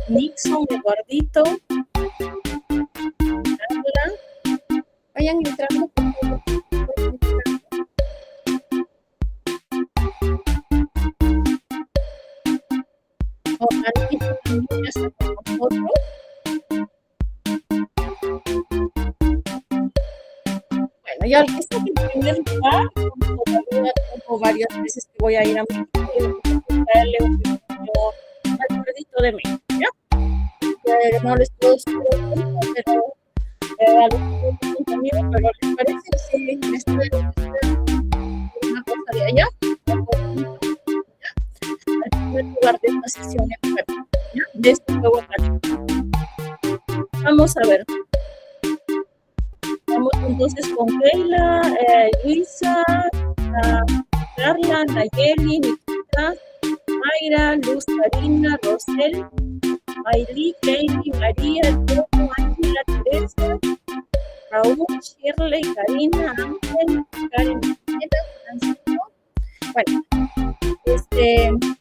Nixon, Eduardito, Ángela, vayan entrando, por favor. Ojalá también ya está con nosotros. Bueno, ya que está en primer lugar, como todavía tengo varias veces que voy a ir a México, darle un pequeño recuerdito de México, ¿ya? No les puedo decir pero a los conmigo, pero les parece si me estoy una cosa de allá, al primer lugar de esta sesión en web, ¿ya? De este juego. Vamos a ver. Vamos entonces con Keila, Luisa, Carla, Nayeli, Nikita, Mayra, Luz, Karina, Rosel, Ailí, Keili, María, Tomo, Ángela, Teresa, Raúl, Shirley, Karina, Ángel, Karen, Francisco. Bueno,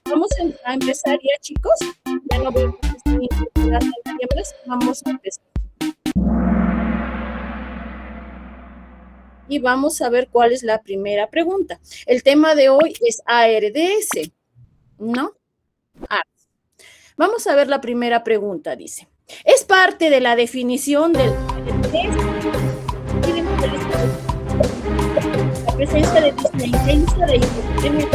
vamos a empezar ya, chicos. Ya no veo que estén incorporando variables. Vamos a empezar. Y vamos a ver cuál es la primera pregunta. El tema de hoy es ARDS, ¿no? ARDS. Vamos a ver la primera pregunta, dice. Es parte de la definición del ARDS. La presencia de disnea intensa de hipotermia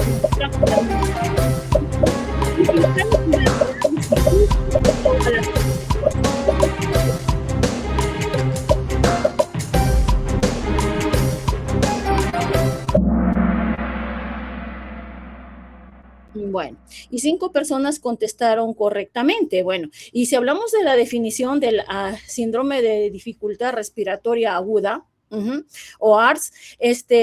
Bueno, y 5 personas contestaron correctamente. Bueno, y si hablamos de la definición del síndrome de dificultad respiratoria aguda, o ARDS,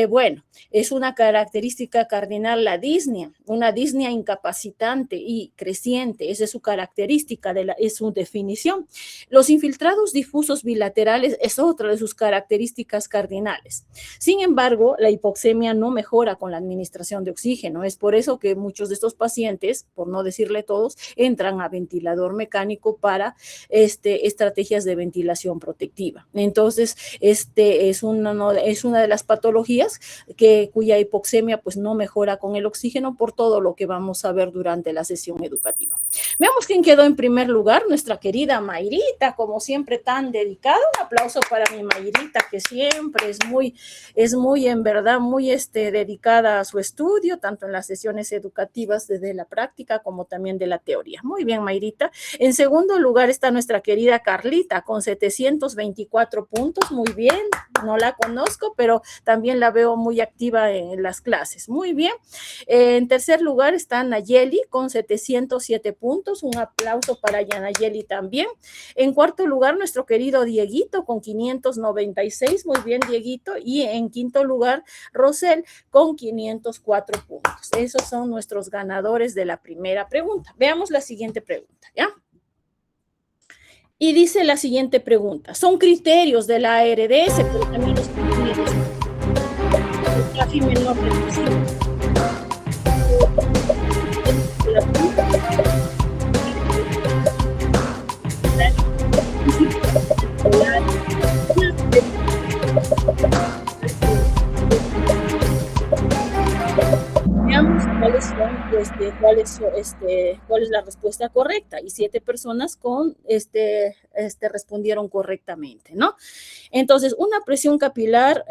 bueno, es una característica cardinal la disnea, una disnea incapacitante y creciente, esa es su característica, es su definición. Los infiltrados difusos bilaterales es otra de sus características cardinales. Sin embargo, la hipoxemia no mejora con la administración de oxígeno, es por eso que muchos de estos pacientes, por no decirle todos, entran a ventilador mecánico para estrategias de ventilación protectiva. Entonces, es una de las patologías cuya hipoxemia pues no mejora con el oxígeno por todo lo que vamos a ver durante la sesión educativa. Veamos quién quedó en primer lugar, nuestra querida Mayrita, como siempre tan dedicada. Un aplauso para mi Mayrita, que siempre es muy en verdad, muy dedicada a su estudio, tanto en las sesiones educativas desde la práctica como también de la teoría. Muy bien, Mayrita. En segundo lugar está nuestra querida Carlita, con 724 puntos, muy bien. No la conozco, pero también la veo muy activa en las clases. Muy bien. En tercer lugar está Nayeli con 707 puntos. Un aplauso para Nayeli también. En cuarto lugar, nuestro querido Dieguito con 596. Muy bien, Dieguito. Y en quinto lugar, Rosel con 504 puntos. Esos son nuestros ganadores de la primera pregunta. Veamos la siguiente pregunta, ¿ya? Y dice la siguiente pregunta. Son criterios de la ARDS, pero también los criterios el TAFI menor reducido. Veamos cuál es la respuesta correcta, y 7 personas respondieron correctamente, ¿no? Entonces, una presión capilar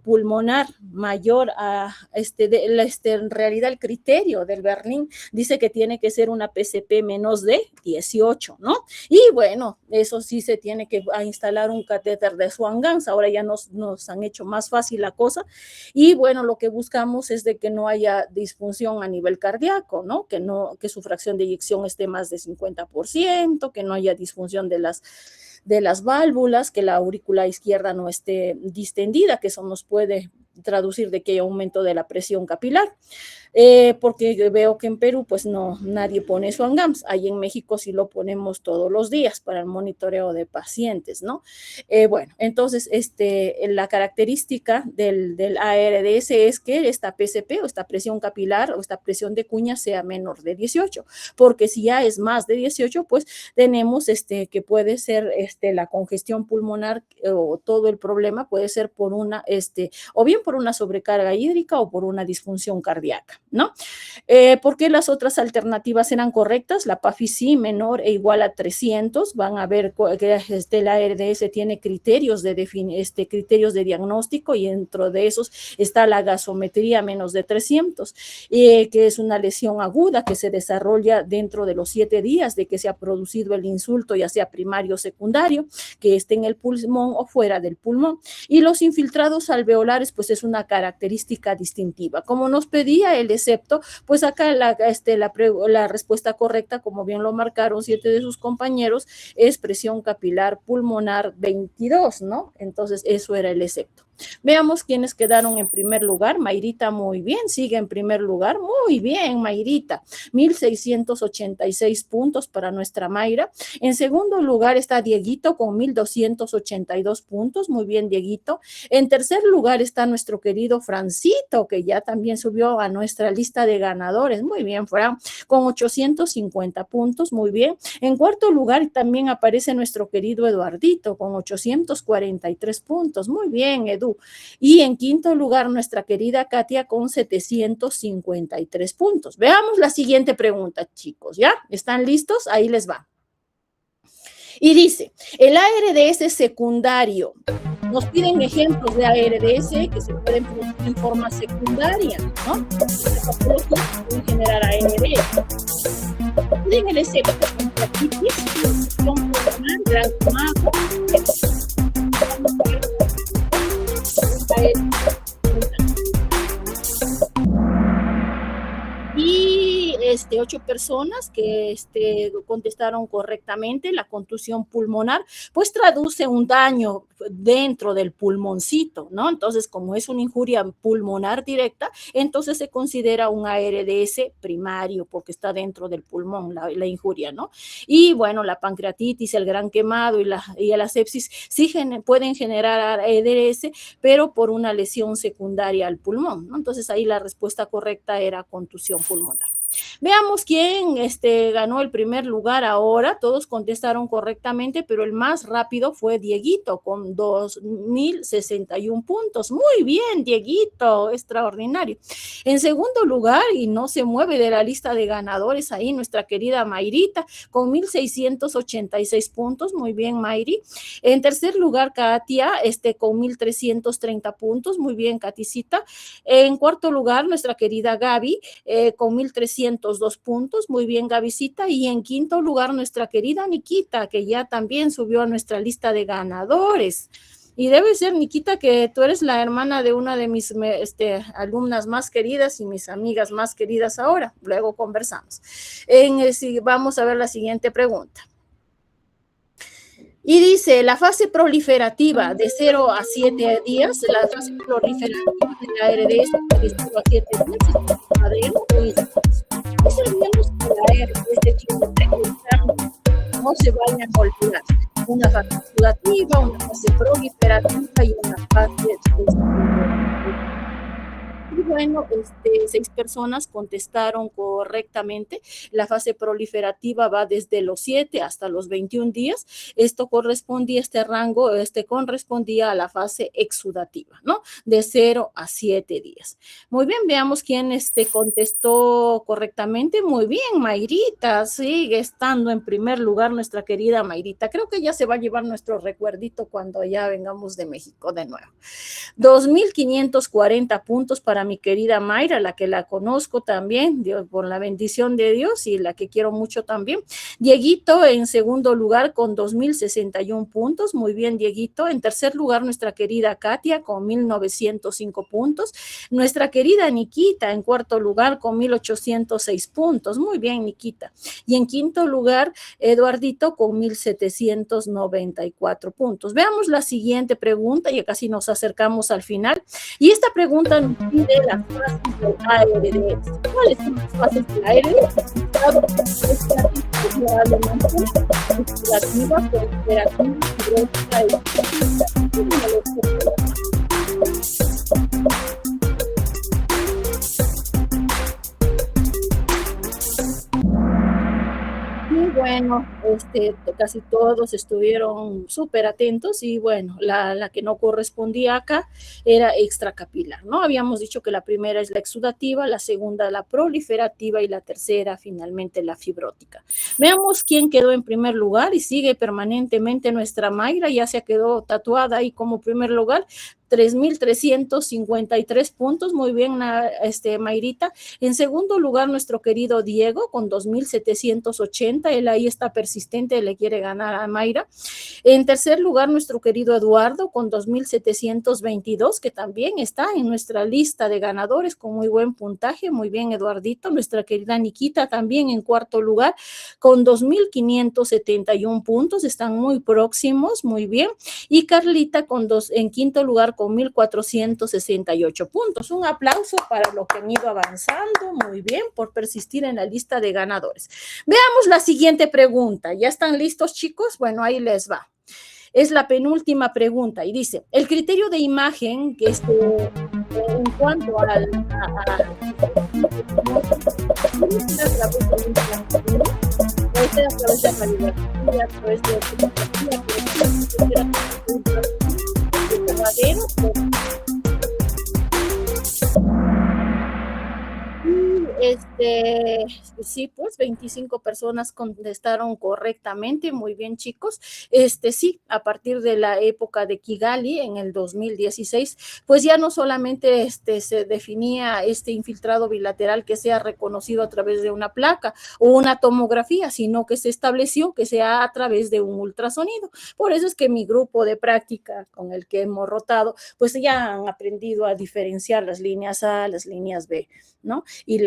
pulmonar mayor a en realidad el criterio del Berlín dice que tiene que ser una PCP menos de 18, ¿no? Y bueno, eso sí se tiene que instalar un catéter de Swan-Ganz. Ahora ya nos han hecho más fácil la cosa, y bueno, lo que buscamos es de que no haya disfunción a nivel cardíaco, ¿no? Que su fracción de eyección esté más de 50%, que no haya disfunción de las válvulas, que la aurícula izquierda no esté distendida, que eso nos puede traducir de que hay aumento de la presión capilar. porque veo que en Perú pues no, nadie pone su ANGAMS. Ahí en México sí lo ponemos todos los días para el monitoreo de pacientes, ¿no? Bueno, entonces la característica del ARDS es que esta PCP o esta presión capilar o esta presión de cuña sea menor de 18, porque si ya es más de 18, pues tenemos que puede ser la congestión pulmonar o todo el problema puede ser por una, o bien por una sobrecarga hídrica o por una disfunción cardíaca, ¿no? ¿Por qué las otras alternativas eran correctas? La PAFI-C menor e igual a 300, van a ver que la ARDS tiene criterios criterios de diagnóstico y dentro de esos está la gasometría menos de 300, que es una lesión aguda que se desarrolla dentro de los 7 días de que se ha producido el insulto, ya sea primario o secundario, que esté en el pulmón o fuera del pulmón. Y los infiltrados alveolares, pues es una característica distintiva. Como nos pedía el excepto, pues acá la respuesta correcta, como bien lo marcaron 7 de sus compañeros, es presión capilar pulmonar 22, ¿no? Entonces, eso era el excepto. Veamos quiénes quedaron en primer lugar. Mayrita, muy bien, sigue en primer lugar. Muy bien, Mayrita. 1,686 puntos para nuestra Mayra. En segundo lugar está Dieguito con 1,282 puntos. Muy bien, Dieguito. En tercer lugar está nuestro querido Francito, que ya también subió a nuestra lista de ganadores. Muy bien, Fran, con 850 puntos. Muy bien. En cuarto lugar también aparece nuestro querido Eduardito con 843 puntos. Muy bien, Edu. Y en quinto lugar, nuestra querida Katia con 753 puntos. Veamos la siguiente pregunta, chicos, ¿ya? ¿Están listos? Ahí les va. Y dice, el ARDS secundario. Nos piden ejemplos de ARDS que se pueden producir en forma secundaria, ¿no? Pueden generar ARDS. Piden el excepto pancreatitis, gran quemado, y 8 personas que contestaron correctamente. La contusión pulmonar pues traduce un daño dentro del pulmoncito, ¿no? Entonces, como es una injuria pulmonar directa, entonces se considera un ARDS primario porque está dentro del pulmón la injuria, ¿no? Y bueno, la pancreatitis, el gran quemado y la sepsis sí pueden generar ARDS, pero por una lesión secundaria al pulmón, ¿no? Entonces ahí la respuesta correcta era contusión pulmonar. Veamos quién ganó el primer lugar ahora. Todos contestaron correctamente, pero el más rápido fue Dieguito con 2,061 puntos. Muy bien, Dieguito, extraordinario. En segundo lugar, y no se mueve de la lista de ganadores ahí, nuestra querida Mayrita con 1,686 puntos. Muy bien, Mayri. En tercer lugar, Katia con 1,330 puntos. Muy bien, Katicita. En cuarto lugar, nuestra querida Gaby con 1,302 puntos. Muy bien, Gavisita. Y en quinto lugar, nuestra querida Nikita, que ya también subió a nuestra lista de ganadores. Y debe ser, Nikita, que tú eres la hermana de una de mis alumnas más queridas y mis amigas más queridas ahora. Luego conversamos. Vamos a ver la siguiente pregunta. Y dice, la fase proliferativa de 0 a 7 días, la fase proliferativa de la ARDS de 0 a 7 días, es el menos que la ARDS chico, no se vayan a olvidar. Una fase exudativa, una fase proliferativa y una fase y bueno, 6 personas contestaron correctamente. La fase proliferativa va desde los 7 hasta los 21 días. Esto correspondía, este rango, correspondía a la fase exudativa, ¿no? De 0 a 7 días. Muy bien, veamos quién contestó correctamente. Muy bien, Mayrita, sigue estando en primer lugar nuestra querida Mayrita. Creo que ya se va a llevar nuestro recuerdito cuando ya vengamos de México de nuevo. 2,540 puntos para mi querida Mayra, la que la conozco también, Dios, por la bendición de Dios y la que quiero mucho también. Dieguito en segundo lugar con 2,061 puntos. Muy bien, Dieguito. En tercer lugar, nuestra querida Katia con 1,905 puntos. Nuestra querida Nikita en cuarto lugar con 1,806 puntos. Muy bien, Nikita. Y en quinto lugar, Eduardito con 1,794 puntos. Veamos la siguiente pregunta, ya casi nos acercamos al final. Y esta pregunta nos pide las fases del ARDS. ¿Cuáles son las fases del ARDS? Probablemente respirativa, cooperativa, fibrosa y bueno, casi todos estuvieron súper atentos y bueno, la que no correspondía acá era extracapilar, ¿no? Habíamos dicho que la primera es la exudativa, la segunda la proliferativa y la tercera finalmente la fibrótica. Veamos quién quedó en primer lugar y sigue permanentemente nuestra Mayra, ya se quedó tatuada ahí como primer lugar. 3,353 puntos, muy bien, Mayrita. En segundo lugar, nuestro querido Diego con 2,780, él ahí está persistente, le quiere ganar a Mayra. En tercer lugar, nuestro querido Eduardo con 2,722, que también está en nuestra lista de ganadores con muy buen puntaje, muy bien, Eduardito. Nuestra querida Nikita también en cuarto lugar con 2,571 puntos, están muy próximos, muy bien. Y Carlita en quinto lugar con 1,468 puntos. Un aplauso para los que han ido avanzando, muy bien, por persistir en la lista de ganadores. Veamos la siguiente pregunta. ¿Ya están listos, chicos? Bueno, ahí les va. Es la penúltima pregunta y dice, el criterio de imagen que en cuanto a sí, pues 25 personas contestaron correctamente, muy bien, chicos. Sí, a partir de la época de Kigali en el 2016, pues ya no solamente se definía este infiltrado bilateral que sea reconocido a través de una placa o una tomografía, sino que se estableció que sea a través de un ultrasonido. Por eso es que mi grupo de práctica con el que hemos rotado, pues ya han aprendido a diferenciar las líneas A, las líneas B, ¿no? Y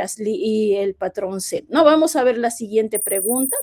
el patrón C. No, vamos a ver la siguiente pregunta.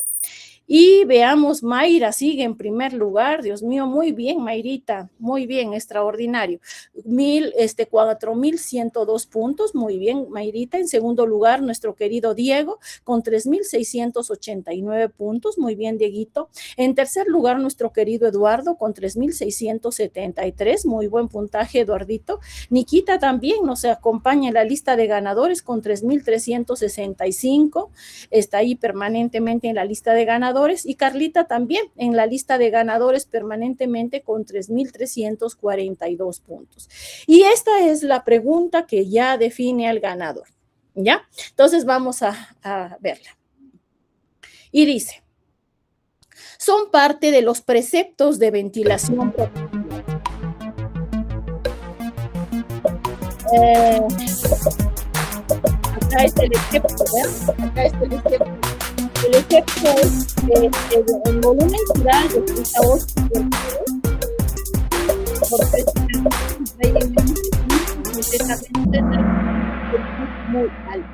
Y veamos, Mayra sigue en primer lugar. Dios mío, muy bien, Mayrita, muy bien, extraordinario. 4,102 puntos, muy bien, Mayrita. En segundo lugar, nuestro querido Diego, con 3,689 puntos, muy bien, Dieguito. En tercer lugar, nuestro querido Eduardo, con 3,673, muy buen puntaje, Eduardito. Nikita también nos acompaña en la lista de ganadores con 3,365, está ahí permanentemente en la lista de ganadores. Y Carlita también en la lista de ganadores permanentemente con 3,342 puntos. Y esta es la pregunta que ya define al ganador, ¿ya? Entonces vamos a verla. Y dice, son parte de los preceptos de ventilación protectiva. Acá está el excepto, ¿verdad? Acá está el excepto. El efecto es el volumen total de 38 por 3 muy alto,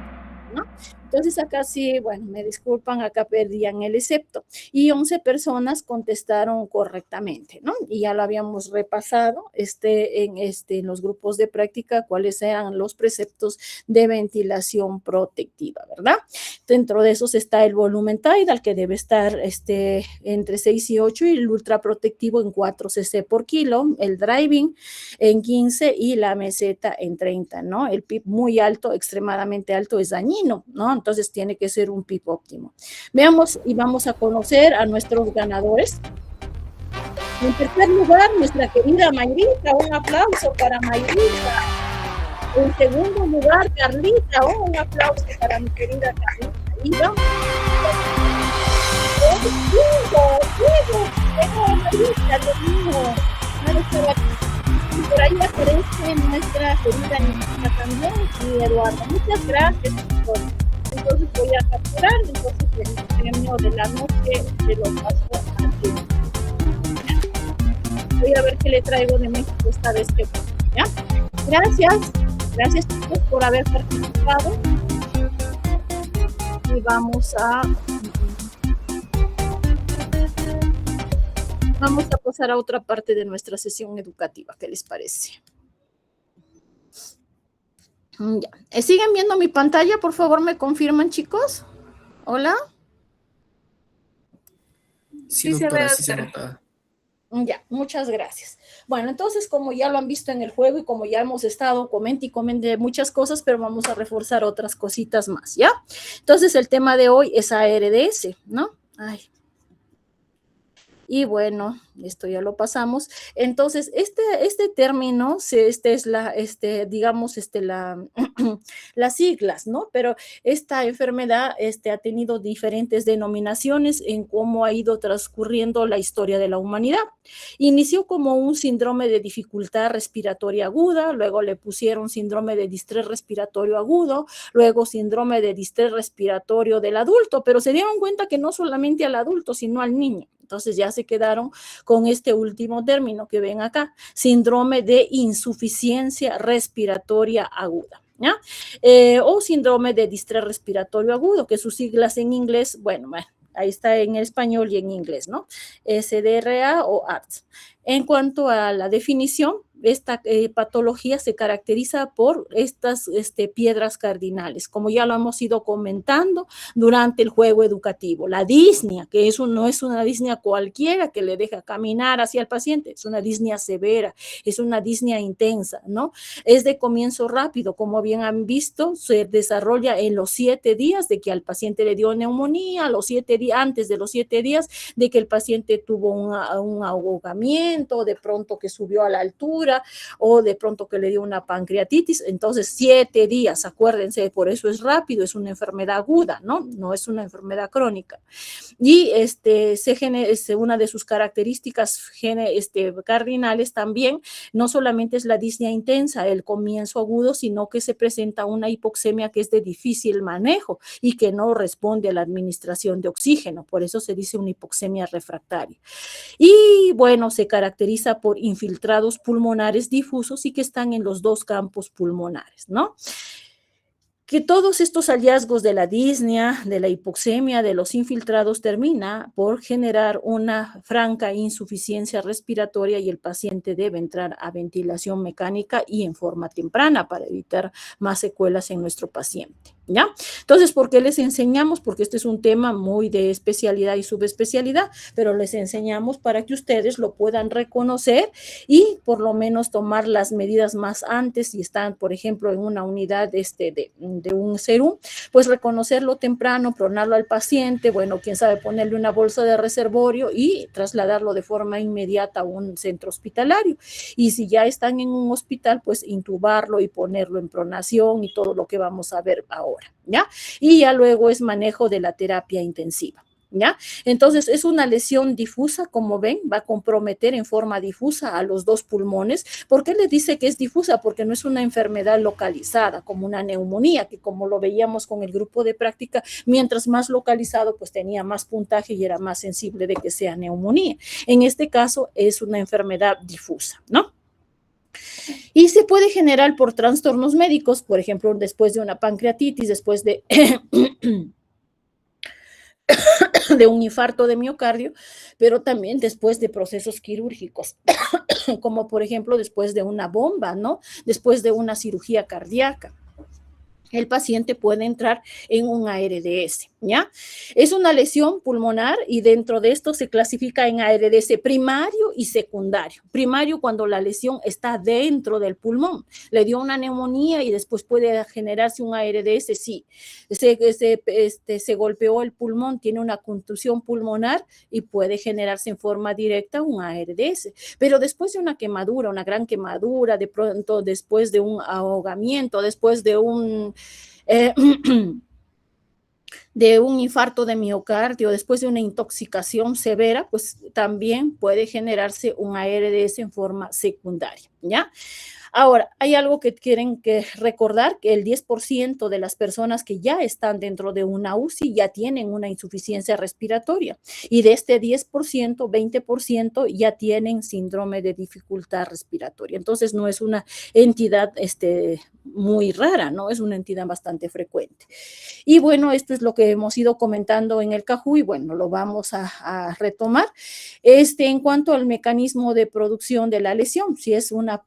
¿no? Entonces acá sí, bueno, me disculpan, acá perdían el excepto. Y 11 personas contestaron correctamente, ¿no? Y ya lo habíamos repasado en los grupos de práctica cuáles eran los preceptos de ventilación protectiva, ¿verdad? Dentro de esos está el volumen tidal, que debe estar entre 6 y 8, y el ultraprotectivo en 4 cc por kilo, el driving en 15 y la meseta en 30, ¿no? El PIB muy alto, extremadamente alto, es dañino, ¿no? Entonces tiene que ser un PIB óptimo. Veamos y vamos a conocer a nuestros ganadores. En tercer lugar, nuestra querida Mayrita, un aplauso para Mayrita. En segundo lugar, Carlita, un aplauso para mi querida Carlita. Y vamos. Por ahí aparece nuestra querida Nikita también y Eduardo. Muchas gracias, chicos. Entonces voy a capturar el premio de la noche de los pasos aquí. Voy a ver qué le traigo de México esta vez. ¿Ya? Gracias chicos por haber participado. Y vamos a pasar a otra parte de nuestra sesión educativa. ¿Qué les parece? Ya. ¿Siguen viendo mi pantalla? Por favor, ¿me confirman, chicos? Hola. Sí, Sí se ve, doctora, sí se doctora. nota. Ya, muchas gracias. Bueno, entonces, como ya lo han visto en el juego y como ya hemos estado, comente y comente muchas cosas, pero vamos a reforzar otras cositas más, ¿ya? Entonces, el tema de hoy es ARDS, ¿no? Ay, y bueno, esto ya lo pasamos. Entonces, este término, es digamos, las siglas, ¿no? Pero esta enfermedad ha tenido diferentes denominaciones en cómo ha ido transcurriendo la historia de la humanidad. Inició como un síndrome de dificultad respiratoria aguda, luego le pusieron síndrome de distrés respiratorio agudo, luego síndrome de distrés respiratorio del adulto, pero se dieron cuenta que no solamente al adulto, sino al niño. Entonces ya se quedaron con este último término que ven acá, síndrome de insuficiencia respiratoria aguda. ¿Ya? O síndrome de distrés respiratorio agudo, que sus siglas en inglés, bueno, ahí está en español y en inglés, ¿no? SDRA o ARDS. En cuanto a la definición, esta patología se caracteriza por estas piedras cardinales, como ya lo hemos ido comentando durante el juego educativo. La disnea, que no es una disnea cualquiera que le deja caminar hacia el paciente, es una disnea severa, es una disnea intensa, ¿no? Es de comienzo rápido, como bien han visto, se desarrolla en los 7 días de que al paciente le dio neumonía, antes de los 7 días de que el paciente tuvo un ahogamiento, de pronto que subió a la altura, o de pronto que le dio una pancreatitis. Entonces 7 días, acuérdense, por eso es rápido, es una enfermedad aguda, ¿no? No es una enfermedad crónica. Y una de sus características cardinales también, no solamente es la disnea intensa, el comienzo agudo, sino que se presenta una hipoxemia que es de difícil manejo y que no responde a la administración de oxígeno, por eso se dice una hipoxemia refractaria. Y bueno, se caracteriza por infiltrados pulmonares difusos y que están en los 2 campos pulmonares, ¿no? Que todos estos hallazgos de la disnea, de la hipoxemia, de los infiltrados, termina por generar una franca insuficiencia respiratoria y el paciente debe entrar a ventilación mecánica y en forma temprana para evitar más secuelas en nuestro paciente. ¿Ya? Entonces, ¿por qué les enseñamos? Porque este es un tema muy de especialidad y subespecialidad, pero les enseñamos para que ustedes lo puedan reconocer y por lo menos tomar las medidas más antes, si están, por ejemplo, en una unidad de un serum, pues reconocerlo temprano, pronarlo al paciente, bueno, quién sabe, ponerle una bolsa de reservorio y trasladarlo de forma inmediata a un centro hospitalario. Y si ya están en un hospital, pues intubarlo y ponerlo en pronación y todo lo que vamos a ver ahora, ¿ya? Y ya luego es manejo de la terapia intensiva. ¿Ya? Entonces es una lesión difusa, como ven, va a comprometer en forma difusa a los 2 pulmones. ¿Por qué le dice que es difusa? Porque no es una enfermedad localizada, como una neumonía, que como lo veíamos con el grupo de práctica, mientras más localizado, pues tenía más puntaje y era más sensible de que sea neumonía. En este caso es una enfermedad difusa, ¿no? Y se puede generar por trastornos médicos, por ejemplo, después de una pancreatitis, después de un infarto de miocardio, pero también después de procesos quirúrgicos, como por ejemplo después de una bomba, ¿no? Después de una cirugía cardíaca. El paciente puede entrar en un ARDS, ¿ya? Es una lesión pulmonar y dentro de esto se clasifica en ARDS primario y secundario. Primario cuando la lesión está dentro del pulmón. Le dio una neumonía y después puede generarse un ARDS, sí. Se golpeó el pulmón, tiene una contusión pulmonar y puede generarse en forma directa un ARDS. Pero después de una quemadura, una gran quemadura, de pronto después de un ahogamiento, después de un de un infarto de miocardio, después de una intoxicación severa, pues también puede generarse un ARDS en forma secundaria, ¿ya? Ahora, hay algo que quieren que recordar, que el 10% de las personas que ya están dentro de una UCI ya tienen una insuficiencia respiratoria y de este 10%, 20% ya tienen síndrome de dificultad respiratoria. Entonces, no es una entidad muy rara, ¿no? Es una entidad bastante frecuente. Y bueno, esto es lo que hemos ido comentando en el CAJU y bueno, lo vamos a retomar. En cuanto al mecanismo de producción de la lesión, si es una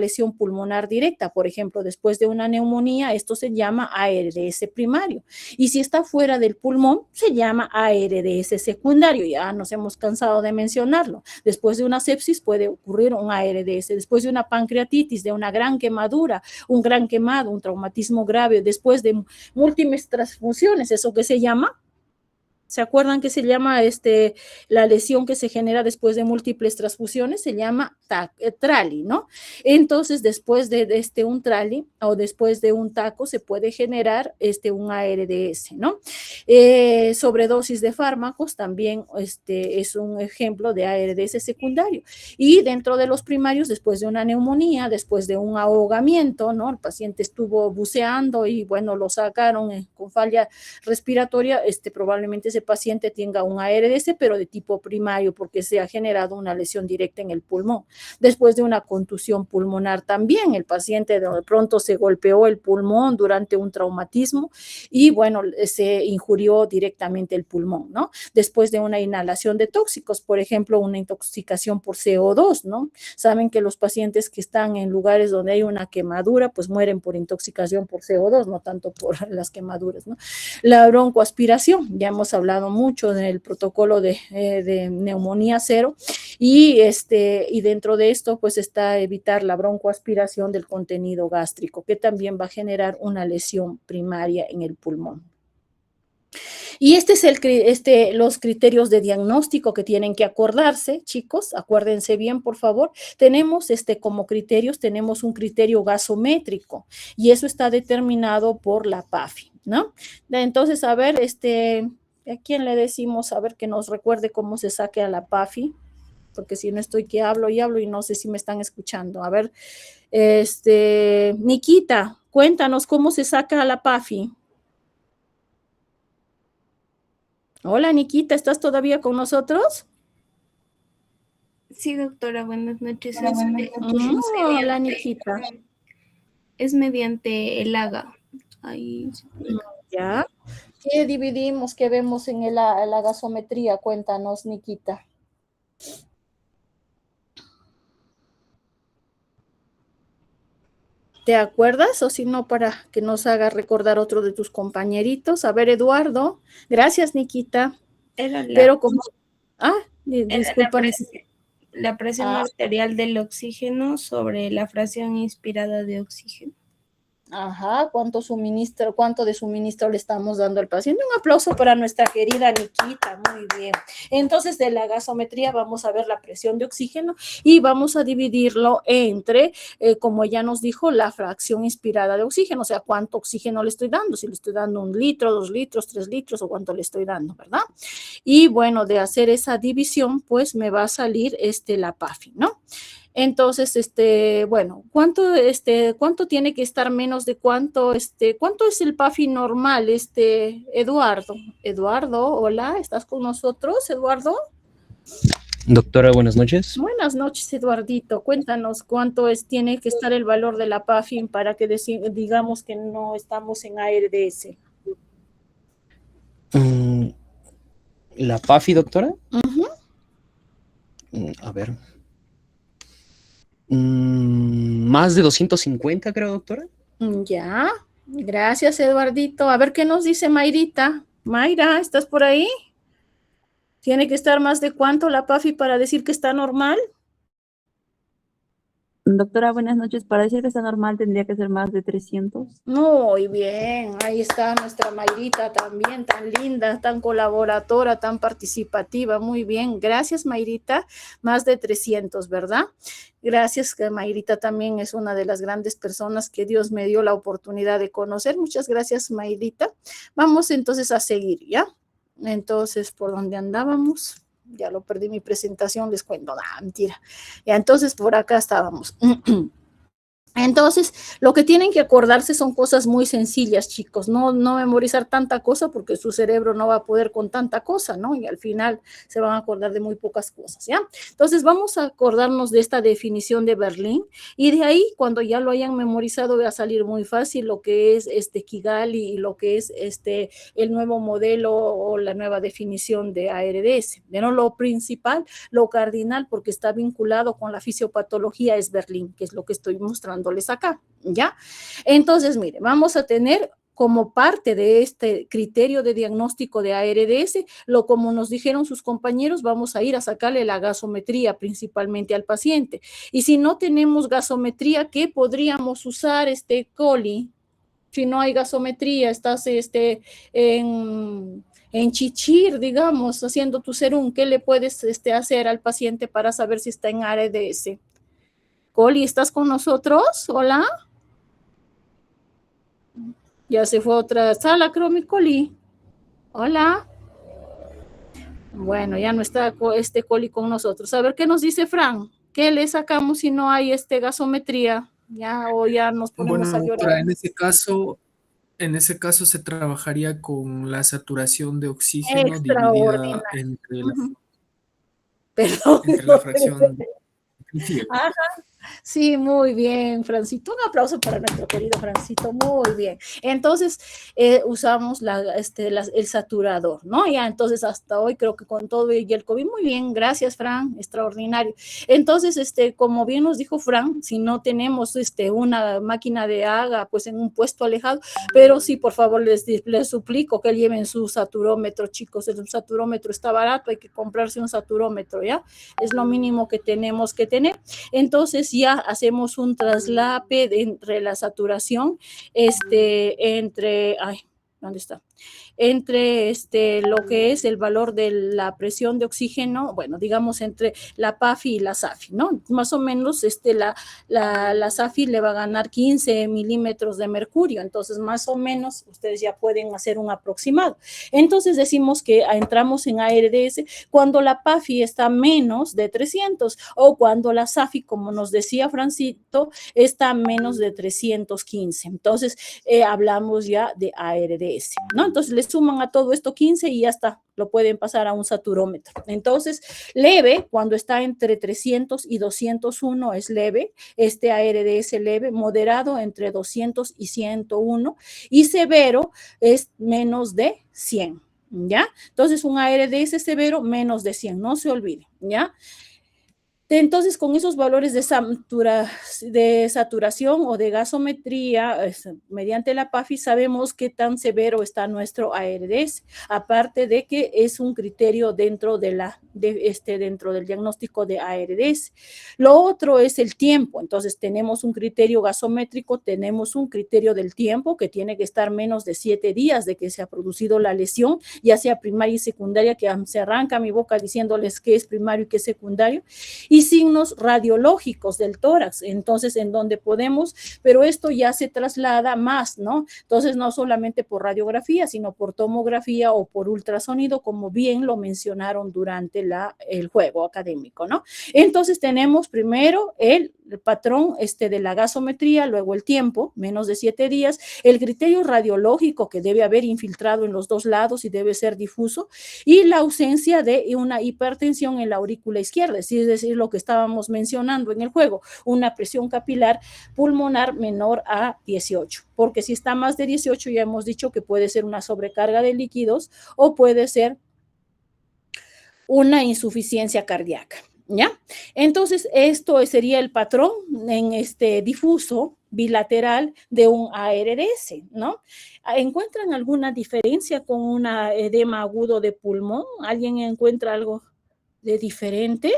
lesión pulmonar directa, por ejemplo, después de una neumonía, esto se llama ARDS primario. Y si está fuera del pulmón, se llama ARDS secundario. Ya nos hemos cansado de mencionarlo. Después de una sepsis puede ocurrir un ARDS. Después de una pancreatitis, de una gran quemadura, un gran quemado, un traumatismo grave, después de múltiples transfusiones, ¿eso qué se llama? ¿Se acuerdan que se llama la lesión que se genera después de múltiples transfusiones? Se llama TRALI, ¿no? Entonces, después de un TRALI o después de un TACO se puede generar un ARDS, ¿no? Sobredosis de fármacos también es un ejemplo de ARDS secundario. Y dentro de los primarios, después de una neumonía, después de un ahogamiento, ¿no? El paciente estuvo buceando y, bueno, lo sacaron con falla respiratoria, probablemente se paciente tenga un ARDS, pero de tipo primario, porque se ha generado una lesión directa en el pulmón. Después de una contusión pulmonar también, el paciente de pronto se golpeó el pulmón durante un traumatismo y, bueno, se injurió directamente el pulmón, ¿no? Después de una inhalación de tóxicos, por ejemplo, una intoxicación por CO2, ¿no? Saben que los pacientes que están en lugares donde hay una quemadura, pues mueren por intoxicación por CO2, no tanto por las quemaduras, ¿no? La broncoaspiración, ya hemos hablado mucho del protocolo de neumonía cero y dentro de esto pues está evitar la broncoaspiración del contenido gástrico, que también va a generar una lesión primaria en el pulmón. Y los criterios de diagnóstico que tienen que acordarse, chicos, acuérdense bien, por favor. Tenemos como criterios, tenemos un criterio gasométrico y eso está determinado por la PAFI, ¿no? Entonces, a ver, ¿a quién le decimos? A ver, que nos recuerde cómo se saque a la PAFI, porque si no estoy que hablo y hablo y no sé si me están escuchando. A ver, Nikita, cuéntanos cómo se saca a la PAFI. Hola, Nikita, ¿estás todavía con nosotros? Sí, doctora, buenas noches. Hola, Nikita. Es mediante el AGA. Ahí. ¿Ya? ¿Qué dividimos, qué vemos en la gasometría? Cuéntanos, Nikita. ¿Te acuerdas? O si no, para que nos haga recordar otro de tus compañeritos. A ver, Eduardo. Gracias, Nikita. Pero como... disculpa. La presión arterial del oxígeno sobre la fracción inspirada de oxígeno. Ajá, ¿cuánto de suministro le estamos dando al paciente? Un aplauso para nuestra querida Nikita, muy bien. Entonces, de la gasometría vamos a ver la presión de oxígeno y vamos a dividirlo entre, como ya nos dijo, la fracción inspirada de oxígeno, o sea, cuánto oxígeno le estoy dando, si le estoy dando 1 litro, 2 litros, 3 litros o cuánto le estoy dando, ¿verdad? Y bueno, de hacer esa división, pues me va a salir la PAFI, ¿no? Entonces, bueno, ¿cuánto tiene que estar menos de cuánto es el PAFI normal, Eduardo? Eduardo, hola, ¿estás con nosotros, Eduardo? Doctora, buenas noches. Buenas noches, Eduardito. Cuéntanos cuánto tiene que estar el valor de la PAFI para que digamos que no estamos en ARDS. ¿La PAFI, doctora? A ver. Más de 250, creo, doctora. Ya, gracias, Eduardito. A ver qué nos dice Mayrita. Mayra, ¿estás por ahí? ¿Tiene que estar más de cuánto la PAFI para decir que está normal? Doctora, buenas noches. Para decir que está normal tendría que ser más de 300. Muy bien, ahí está nuestra Mayrita también, tan linda, tan colaboradora, tan participativa. Muy bien, gracias, Mayrita. Más de 300, ¿verdad? Gracias, que Mayrita también es una de las grandes personas que Dios me dio la oportunidad de conocer. Muchas gracias, Mayrita. Vamos entonces a seguir, ¿ya? Entonces, ¿por dónde andábamos? Ya lo perdí mi presentación, les cuento, mentira. Ya, entonces por acá estábamos. Entonces, lo que tienen que acordarse son cosas muy sencillas, chicos, no memorizar tanta cosa porque su cerebro no va a poder con tanta cosa, ¿no? Y al final se van a acordar de muy pocas cosas, ¿ya? Entonces, vamos a acordarnos de esta definición de Berlín y de ahí, cuando ya lo hayan memorizado, va a salir muy fácil lo que es Kigali y lo que es el nuevo modelo o la nueva definición de ARDS. Pero lo principal, lo cardinal, porque está vinculado con la fisiopatología, es Berlín, que es lo que estoy mostrándoles acá, ¿ya? Entonces, mire, vamos a tener como parte de este criterio de diagnóstico de ARDS, como nos dijeron sus compañeros, vamos a ir a sacarle la gasometría principalmente al paciente. Y si no tenemos gasometría, ¿qué podríamos usar, Coli? Si no hay gasometría, estás en Chichir, digamos, haciendo tu serum, ¿qué le puedes hacer al paciente para saber si está en ARDS? Coli, ¿estás con nosotros? Hola. Ya se fue a otra sala, creo, mi Coli. Hola. Bueno, ya no está Coli con nosotros. A ver, ¿qué nos dice Fran? ¿Qué le sacamos si no hay gasometría? Ya, o ya nos ponemos Bueno, a llorar. doctora, en ese caso se trabajaría con la saturación de oxígeno dividida Extraordinario. entre Perdón. la fracción. Ajá. Sí, muy bien, Francito. Un aplauso para nuestro querido Francito. Muy bien. Entonces, usamos el saturador, ¿no? Ya, entonces, hasta hoy creo que con todo y el COVID, muy bien. Gracias, Fran. Extraordinario. Entonces, como bien nos dijo Fran, si no tenemos una máquina de AGA, pues en un puesto alejado, pero sí, por favor, les suplico que lleven su saturómetro, chicos. El saturómetro está barato, hay que comprarse un saturómetro, ¿ya? Es lo mínimo que tenemos que tener. Entonces, ya hacemos un traslape entre la saturación, ¿dónde está? Entre lo que es el valor de la presión de oxígeno, bueno, digamos entre la PAFI y la SAFI, ¿no? Más o menos la SAFI le va a ganar 15 milímetros de mercurio, entonces más o menos ustedes ya pueden hacer un aproximado. Entonces decimos que entramos en ARDS cuando la PAFI está menos de 300 o cuando la SAFI, como nos decía Francito, está menos de 315. Entonces hablamos ya de ARDS, ¿no? Entonces le suman a todo esto 15 y ya está, lo pueden pasar a un saturómetro. Entonces, leve, cuando está entre 300 y 201 es leve, ARDS leve, moderado entre 200 y 101 y severo es menos de 100, ¿ya? Entonces, un ARDS severo menos de 100, no se olvide, ¿ya? Entonces, con esos valores de saturación o de gasometría, mediante la PAFI, sabemos qué tan severo está nuestro ARDS, aparte de que es un criterio dentro dentro del diagnóstico de ARDS. Lo otro es el tiempo. Entonces, tenemos un criterio gasométrico, tenemos un criterio del tiempo que tiene que estar menos de 7 días de que se ha producido la lesión, ya sea primaria y secundaria, que se arranca mi boca diciéndoles qué es primario y qué es secundario, y signos radiológicos del tórax, entonces en donde podemos, pero esto ya se traslada más, ¿no? Entonces no solamente por radiografía, sino por tomografía o por ultrasonido, como bien lo mencionaron durante el juego académico, ¿no? Entonces tenemos primero el patrón de la gasometría, luego el tiempo, menos de 7 días, el criterio radiológico que debe haber infiltrado en los dos lados y debe ser difuso, y la ausencia de una hipertensión en la aurícula izquierda, es decir, lo que estábamos mencionando en el juego, una presión capilar pulmonar menor a 18, porque si está más de 18 ya hemos dicho que puede ser una sobrecarga de líquidos o puede ser una insuficiencia cardíaca, ¿ya? Entonces, esto sería el patrón en difuso bilateral de un ARDS, ¿no? ¿Encuentran alguna diferencia con un edema agudo de pulmón? ¿Alguien encuentra algo de diferente?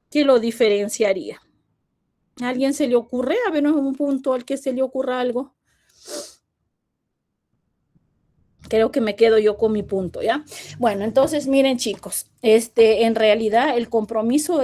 ¿Qué lo diferenciaría? ¿A alguien se le ocurre? A ver, un punto al que se le ocurra algo. Creo que me quedo yo con mi punto, ¿ya? Bueno, entonces miren chicos, en realidad el compromiso,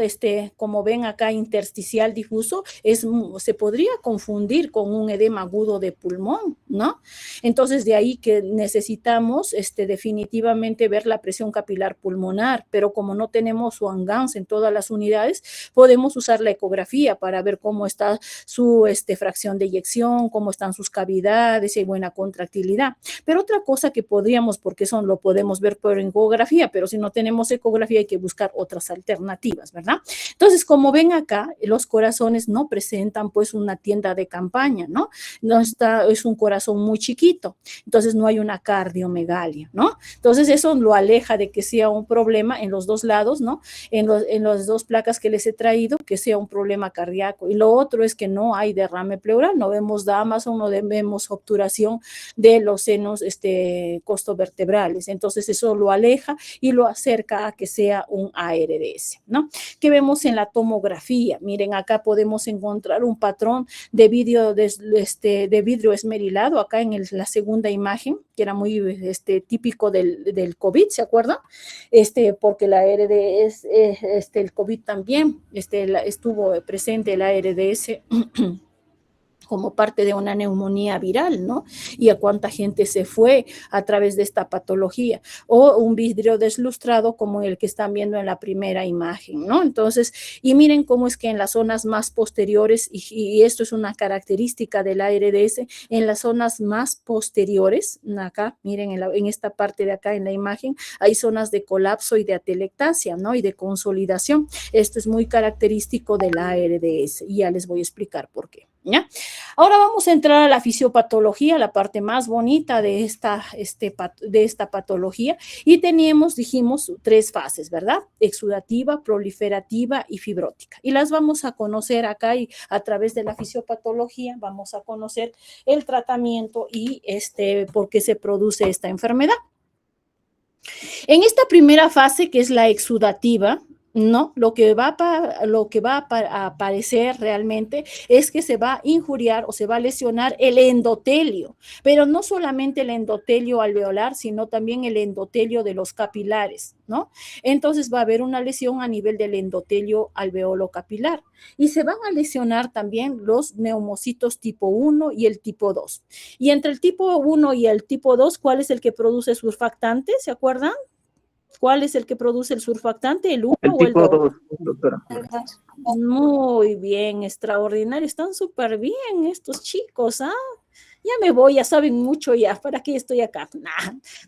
como ven acá, intersticial difuso, se podría confundir con un edema agudo de pulmón, ¿no? Entonces de ahí que necesitamos definitivamente ver la presión capilar pulmonar, pero como no tenemos Swan-Ganz en todas las unidades, podemos usar la ecografía para ver cómo está su fracción de eyección, cómo están sus cavidades, si hay buena contractilidad. Pero otra cosa que podríamos, porque eso lo podemos ver por ecografía, pero si no tenemos ecografía hay que buscar otras alternativas, ¿verdad? Entonces, como ven acá, los corazones no presentan pues una tienda de campaña, ¿no? No está, es un corazón muy chiquito, entonces no hay una cardiomegalia, ¿no? Entonces eso lo aleja de que sea un problema en los dos lados, ¿no? En las dos placas que les he traído, que sea un problema cardíaco. Y lo otro es que no hay derrame pleural, no vemos Damason, no vemos obturación de los senos costovertebrales. Entonces eso lo aleja y lo acerca a que sea un ARDS, ¿no? ¿Qué vemos en la tomografía? Miren, acá podemos encontrar un patrón de vidrio esmerilado, acá en la segunda imagen, que era muy típico del COVID, ¿se acuerdan? Porque la ARDS, el COVID también, estuvo presente el ARDS como parte de una neumonía viral, ¿no? Y a cuánta gente se fue a través de esta patología. O un vidrio deslustrado como el que están viendo en la primera imagen, ¿no? Entonces, y miren cómo es que en las zonas más posteriores, y esto es una característica del ARDS, en las zonas más posteriores, acá, miren en esta parte de acá en la imagen, hay zonas de colapso y de atelectasia, ¿no? Y de consolidación. Esto es muy característico del ARDS y ya les voy a explicar por qué. ¿Ya? Ahora vamos a entrar a la fisiopatología, la parte más bonita de esta patología, y dijimos, 3 fases, ¿verdad? Exudativa, proliferativa y fibrótica. Y las vamos a conocer acá y a través de la fisiopatología vamos a conocer el tratamiento y por qué se produce esta enfermedad. En esta primera fase, que es la exudativa, no, lo que va a aparecer realmente es que se va a injuriar o se va a lesionar el endotelio, pero no solamente el endotelio alveolar, sino también el endotelio de los capilares, ¿no? Entonces va a haber una lesión a nivel del endotelio alveolo capilar y se van a lesionar también los neumocitos tipo 1 y el tipo 2. Y entre el tipo 1 y el tipo 2, ¿cuál es el que produce surfactante? ¿Se acuerdan? ¿Cuál es el que produce el surfactante? ¿El 1 o el 2? 2, doctora. Muy bien, extraordinario. Están súper bien estos chicos, ¿ah? Ya me voy, ya saben mucho ya, ¿para qué estoy acá?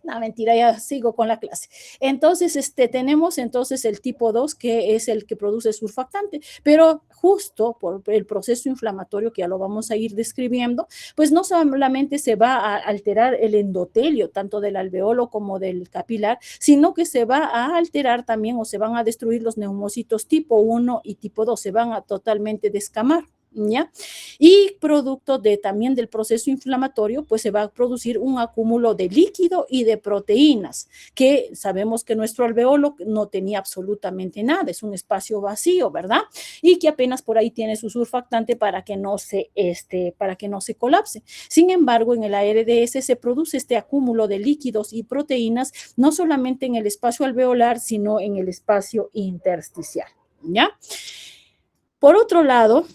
Nah, mentira, ya sigo con la clase. Entonces, tenemos entonces el tipo 2, que es el que produce surfactante, pero justo por el proceso inflamatorio, que ya lo vamos a ir describiendo, pues no solamente se va a alterar el endotelio, tanto del alveolo como del capilar, sino que se va a alterar también o se van a destruir los neumocitos tipo 1 y tipo 2, se van a totalmente descamar. ¿Ya? Y producto también del proceso inflamatorio, pues se va a producir un acúmulo de líquido y de proteínas, que sabemos que nuestro alveolo no tenía absolutamente nada, es un espacio vacío, ¿verdad? Y que apenas por ahí tiene su surfactante para que no se colapse. Sin embargo, en el ARDS se produce este acúmulo de líquidos y proteínas, no solamente en el espacio alveolar, sino en el espacio intersticial, ¿ya? Por otro lado,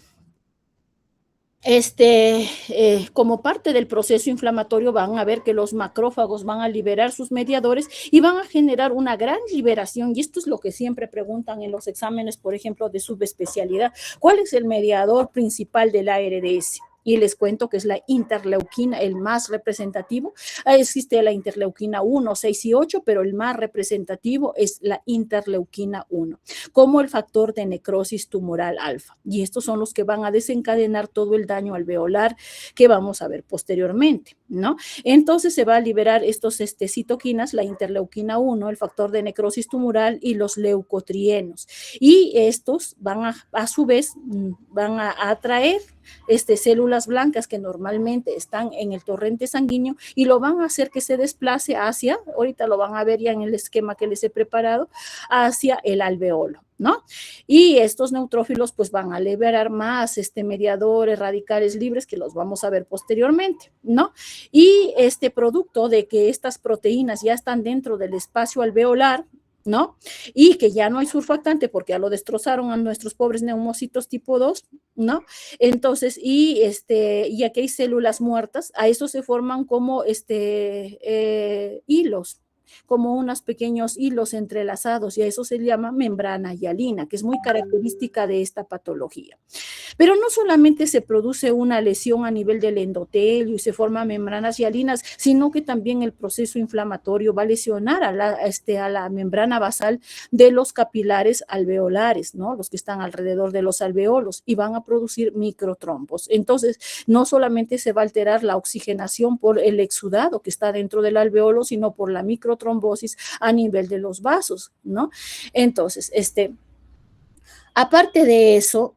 como parte del proceso inflamatorio van a ver que los macrófagos van a liberar sus mediadores y van a generar una gran liberación, y esto es lo que siempre preguntan en los exámenes, por ejemplo, de subespecialidad. ¿Cuál es el mediador principal del ARDS? Y les cuento que es la interleuquina, el más representativo. Existe la interleuquina 1, 6 y 8, pero el más representativo es la interleuquina 1, como el factor de necrosis tumoral alfa. Y estos son los que van a desencadenar todo el daño alveolar que vamos a ver posteriormente, ¿no? Entonces se va a liberar estos citoquinas, la interleuquina 1, el factor de necrosis tumoral y los leucotrienos. Y estos van a su vez, van a atraer células blancas que normalmente están en el torrente sanguíneo y lo van a hacer que se desplace hacia, ahorita lo van a ver ya en el esquema que les he preparado, hacia el alveolo, ¿no? Y estos neutrófilos pues van a liberar más mediadores radicales libres que los vamos a ver posteriormente, ¿no? Y producto de que estas proteínas ya están dentro del espacio alveolar, ¿no? Y que ya no hay surfactante porque ya lo destrozaron a nuestros pobres neumocitos tipo 2, ¿no? Entonces, y aquí hay células muertas, a eso se forman como hilos, como unos pequeños hilos entrelazados, y a eso se llama membrana hialina, que es muy característica de esta patología. Pero no solamente se produce una lesión a nivel del endotelio y se forman membranas hialinas, sino que también el proceso inflamatorio va a lesionar a la membrana basal de los capilares alveolares, ¿no? Los que están alrededor de los alveolos, y van a producir microtrombos. Entonces, no solamente se va a alterar la oxigenación por el exudado que está dentro del alveolo, sino por la microtrombosis a nivel de los vasos, ¿no? Entonces, aparte de eso,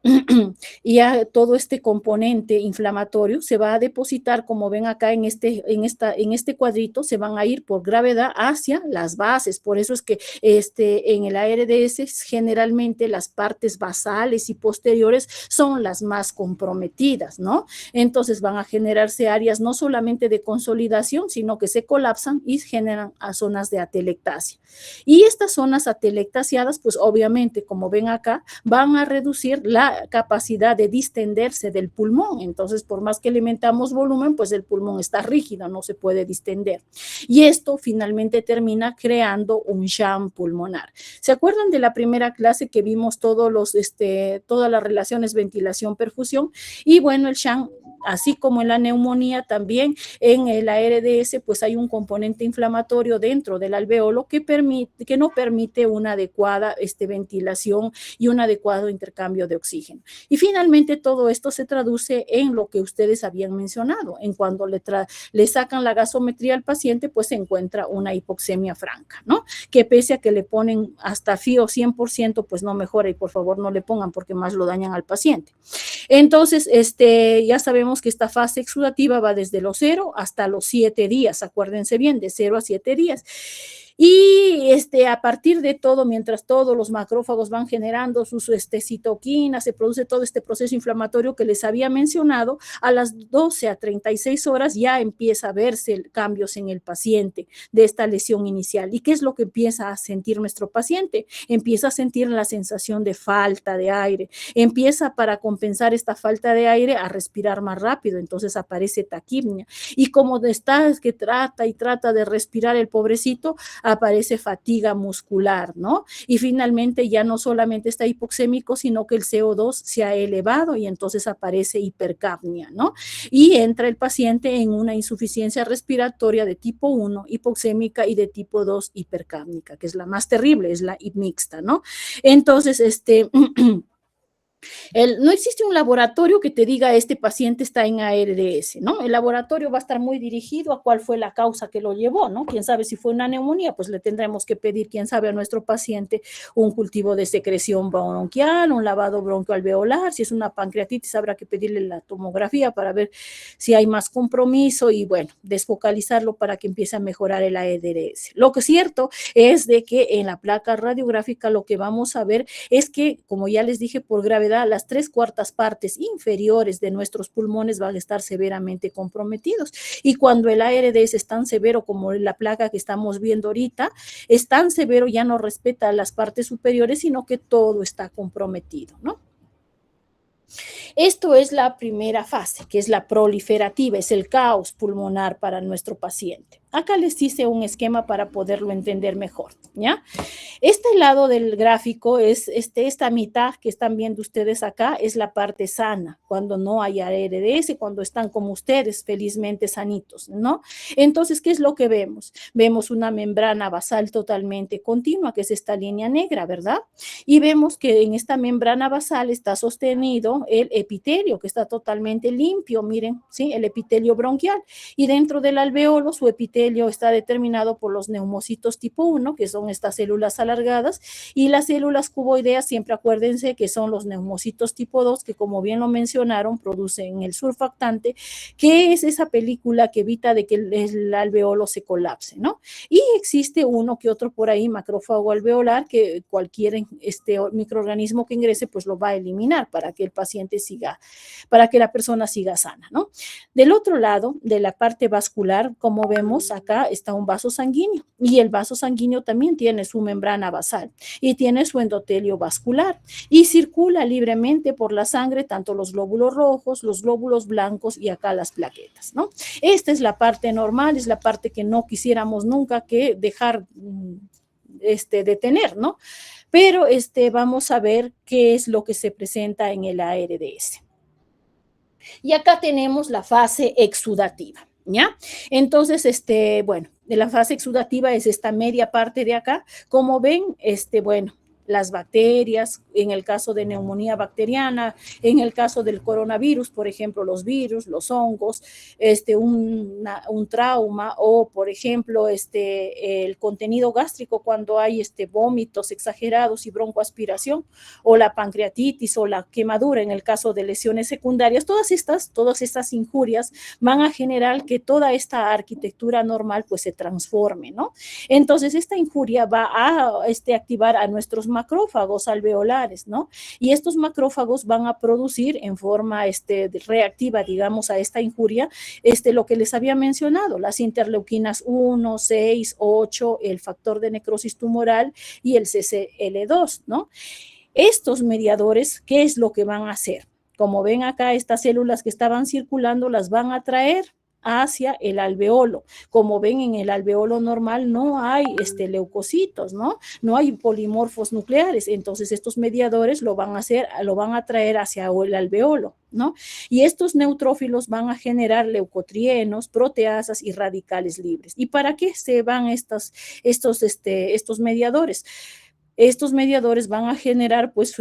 ya todo este componente inflamatorio se va a depositar, como ven acá en este cuadrito, se van a ir por gravedad hacia las bases. Por eso es que en el ARDS generalmente las partes basales y posteriores son las más comprometidas, ¿no? Entonces van a generarse áreas no solamente de consolidación, sino que se colapsan y generan a zonas de atelectasia. Y estas zonas atelectasiadas, pues obviamente, como ven acá, van a reducir la capacidad de distenderse del pulmón. Entonces, por más que alimentamos volumen, pues el pulmón está rígido, no se puede distender. Y esto finalmente termina creando un SHAM pulmonar. ¿Se acuerdan de la primera clase que vimos todas las relaciones ventilación-perfusión? Y bueno, el SHAM, así como en la neumonía, también en el ARDS, pues hay un componente inflamatorio dentro del alveolo que no permite una adecuada ventilación y un adecuado intercambio de oxígeno. Y finalmente todo esto se traduce en lo que ustedes habían mencionado, en cuando le sacan la gasometría al paciente, pues se encuentra una hipoxemia franca, ¿no? Que pese a que le ponen hasta FIO 100%, pues no mejora, y por favor no le pongan porque más lo dañan al paciente. Entonces, ya sabemos que esta fase exudativa va desde los 0 hasta los 7 días, acuérdense bien, de 0 a 7 días. Y a partir de todo, mientras todos los macrófagos van generando sus citoquinas, se produce todo este proceso inflamatorio que les había mencionado, a las 12 a 36 horas ya empieza a verse cambios en el paciente de esta lesión inicial. ¿Y qué es lo que empieza a sentir nuestro paciente? Empieza a sentir la sensación de falta de aire, empieza, para compensar esta falta de aire, a respirar más rápido, entonces aparece taquipnia. Y como que trata de respirar el pobrecito, aparece fatiga muscular, ¿no? Y finalmente ya no solamente está hipoxémico, sino que el CO2 se ha elevado y entonces aparece hipercapnia, ¿no? Y entra el paciente en una insuficiencia respiratoria de tipo 1, hipoxémica, y de tipo 2, hipercápnica, que es la más terrible, es la mixta, ¿no? Entonces, no existe un laboratorio que te diga este paciente está en ARDS, ¿no? El laboratorio va a estar muy dirigido a cuál fue la causa que lo llevó, ¿no? Quién sabe si fue una neumonía, pues le tendremos que pedir, quién sabe, a nuestro paciente un cultivo de secreción bronquial, un lavado broncoalveolar. Si es una pancreatitis, habrá que pedirle la tomografía para ver si hay más compromiso y, bueno, desfocalizarlo para que empiece a mejorar el ARDS. Lo que es cierto es de que en la placa radiográfica lo que vamos a ver es que, como ya les dije, por gravedad, las 3/4 partes inferiores de nuestros pulmones van a estar severamente comprometidos. Y cuando el ARDS es tan severo como la placa que estamos viendo ahorita, es tan severo, ya no respeta las partes superiores, sino que todo está comprometido, ¿no? Esto es la primera fase, que es la proliferativa, es el caos pulmonar para nuestro paciente. Acá les hice un esquema para poderlo entender mejor, ¿ya? Este lado del gráfico es esta mitad que están viendo ustedes acá, es la parte sana, cuando no hay ARDS, cuando están como ustedes, felizmente sanitos, ¿no? Entonces, ¿qué es lo que vemos? Vemos una membrana basal totalmente continua, que es esta línea negra, ¿verdad? Y vemos que en esta membrana basal está sostenido el epitelio, que está totalmente limpio, miren, ¿sí? El epitelio bronquial. Y dentro del alveolo, su epitelio está determinado por los neumocitos tipo 1, que son estas células alargadas, y las células cuboideas, siempre acuérdense que son los neumocitos tipo 2, que como bien lo mencionaron, producen el surfactante, que es esa película que evita de que el alveolo se colapse, ¿no? Y existe uno que otro por ahí, macrófago alveolar, que cualquier microorganismo que ingrese, pues lo va a eliminar para que el paciente siga, para que la persona siga sana, ¿no? Del otro lado, de la parte vascular, como vemos acá, está un vaso sanguíneo, y el vaso sanguíneo también tiene su membrana basal y tiene su endotelio vascular y circula libremente por la sangre tanto los glóbulos rojos, los glóbulos blancos y acá las plaquetas, ¿no? Esta es la parte normal, es la parte que no quisiéramos nunca que dejar de tener, ¿no? Pero vamos a ver qué es lo que se presenta en el ARDS. Y acá tenemos la fase exudativa, ¿ya? Entonces, bueno, la fase exudativa es esta media parte de acá. Como ven, bueno, las bacterias, en el caso de neumonía bacteriana, en el caso del coronavirus, por ejemplo, los virus, los hongos, un trauma o, por ejemplo, el contenido gástrico cuando hay vómitos exagerados y broncoaspiración, o la pancreatitis o la quemadura en el caso de lesiones secundarias, todas estas injurias van a generar que toda esta arquitectura normal pues se transforme, ¿no? Entonces, esta injuria va a activar a nuestros macrófagos alveolares, ¿no? Y estos macrófagos van a producir en forma reactiva, digamos, a esta injuria, lo que les había mencionado, las interleuquinas 1, 6, 8, el factor de necrosis tumoral y el CCL2, ¿no? Estos mediadores, ¿qué es lo que van a hacer? Como ven acá, estas células que estaban circulando las van a traer hacia el alveolo. Como ven, en el alveolo normal no hay leucocitos, ¿no? No hay polimorfos nucleares. Entonces, estos mediadores lo van a traer hacia el alveolo, ¿no? Y estos neutrófilos van a generar leucotrienos, proteasas y radicales libres. ¿Y para qué se van estos mediadores? Estos mediadores van a generar pues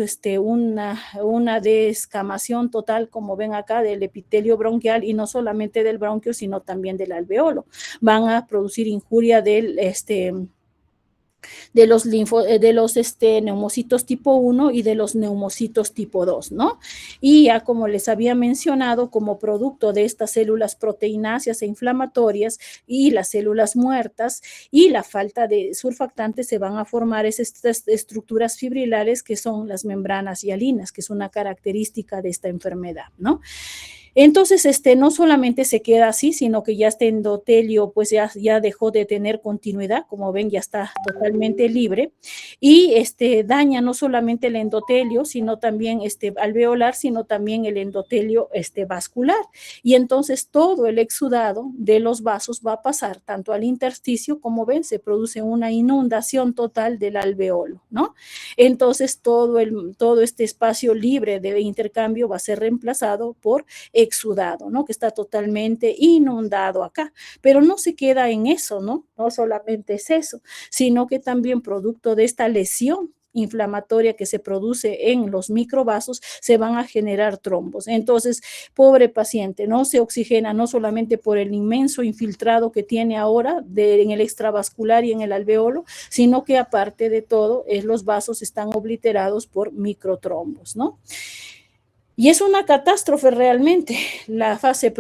una descamación total, como ven acá, del epitelio bronquial, y no solamente del bronquio, sino también del alveolo. Van a producir injuria de los neumocitos tipo 1 y de los neumocitos tipo 2, ¿no? Y ya como les había mencionado, como producto de estas células proteináceas e inflamatorias y las células muertas y la falta de surfactantes, se van a formar estas estructuras fibrilares que son las membranas hialinas, que es una característica de esta enfermedad, ¿no? Entonces, no solamente se queda así, sino que ya este endotelio pues ya dejó de tener continuidad, como ven, ya está totalmente libre, y daña no solamente el endotelio, sino también alveolar, sino también el endotelio vascular, y entonces todo el exudado de los vasos va a pasar tanto al intersticio, como ven, se produce una inundación total del alveolo, ¿no? Entonces todo este espacio libre de intercambio va a ser reemplazado por exudado, ¿no? Que está totalmente inundado acá, pero no se queda en eso, ¿no? No solamente es eso, sino que también producto de esta lesión inflamatoria que se produce en los microvasos, se van a generar trombos. Entonces, pobre paciente, no se oxigena no solamente por el inmenso infiltrado que tiene ahora en el extravascular y en el alveolo, sino que aparte de todo, los vasos están obliterados por microtrombos, ¿no? Y es una catástrofe realmente. La fase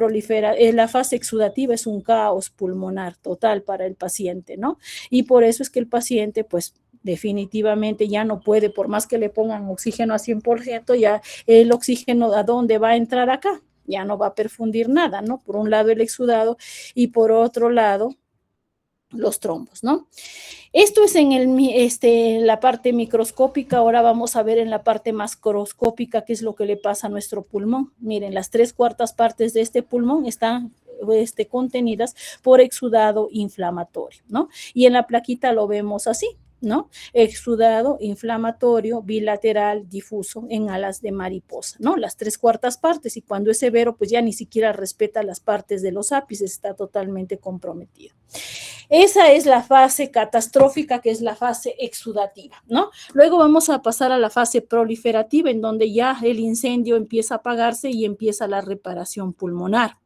exudativa es un caos pulmonar total para el paciente, ¿no? Y por eso es que el paciente, pues, definitivamente ya no puede, por más que le pongan oxígeno a 100%, ya el oxígeno, ¿a dónde va a entrar acá? Ya no va a perfundir nada, ¿no? Por un lado el exudado y por otro lado los trombos, ¿no? Esto es en la parte microscópica. Ahora vamos a ver en la parte macroscópica qué es lo que le pasa a nuestro pulmón. Miren, las 3/4 partes de este pulmón están contenidas por exudado inflamatorio, ¿no? Y en la plaquita lo vemos así. ¿no? Exudado, inflamatorio, bilateral, difuso, en alas de mariposa, ¿no? Las 3/4 partes, y cuando es severo, pues ya ni siquiera respeta las partes de los ápices, está totalmente comprometido. Esa es la fase catastrófica, que es la fase exudativa, ¿no? Luego vamos a pasar a la fase proliferativa, en donde ya el incendio empieza a apagarse y empieza la reparación pulmonar,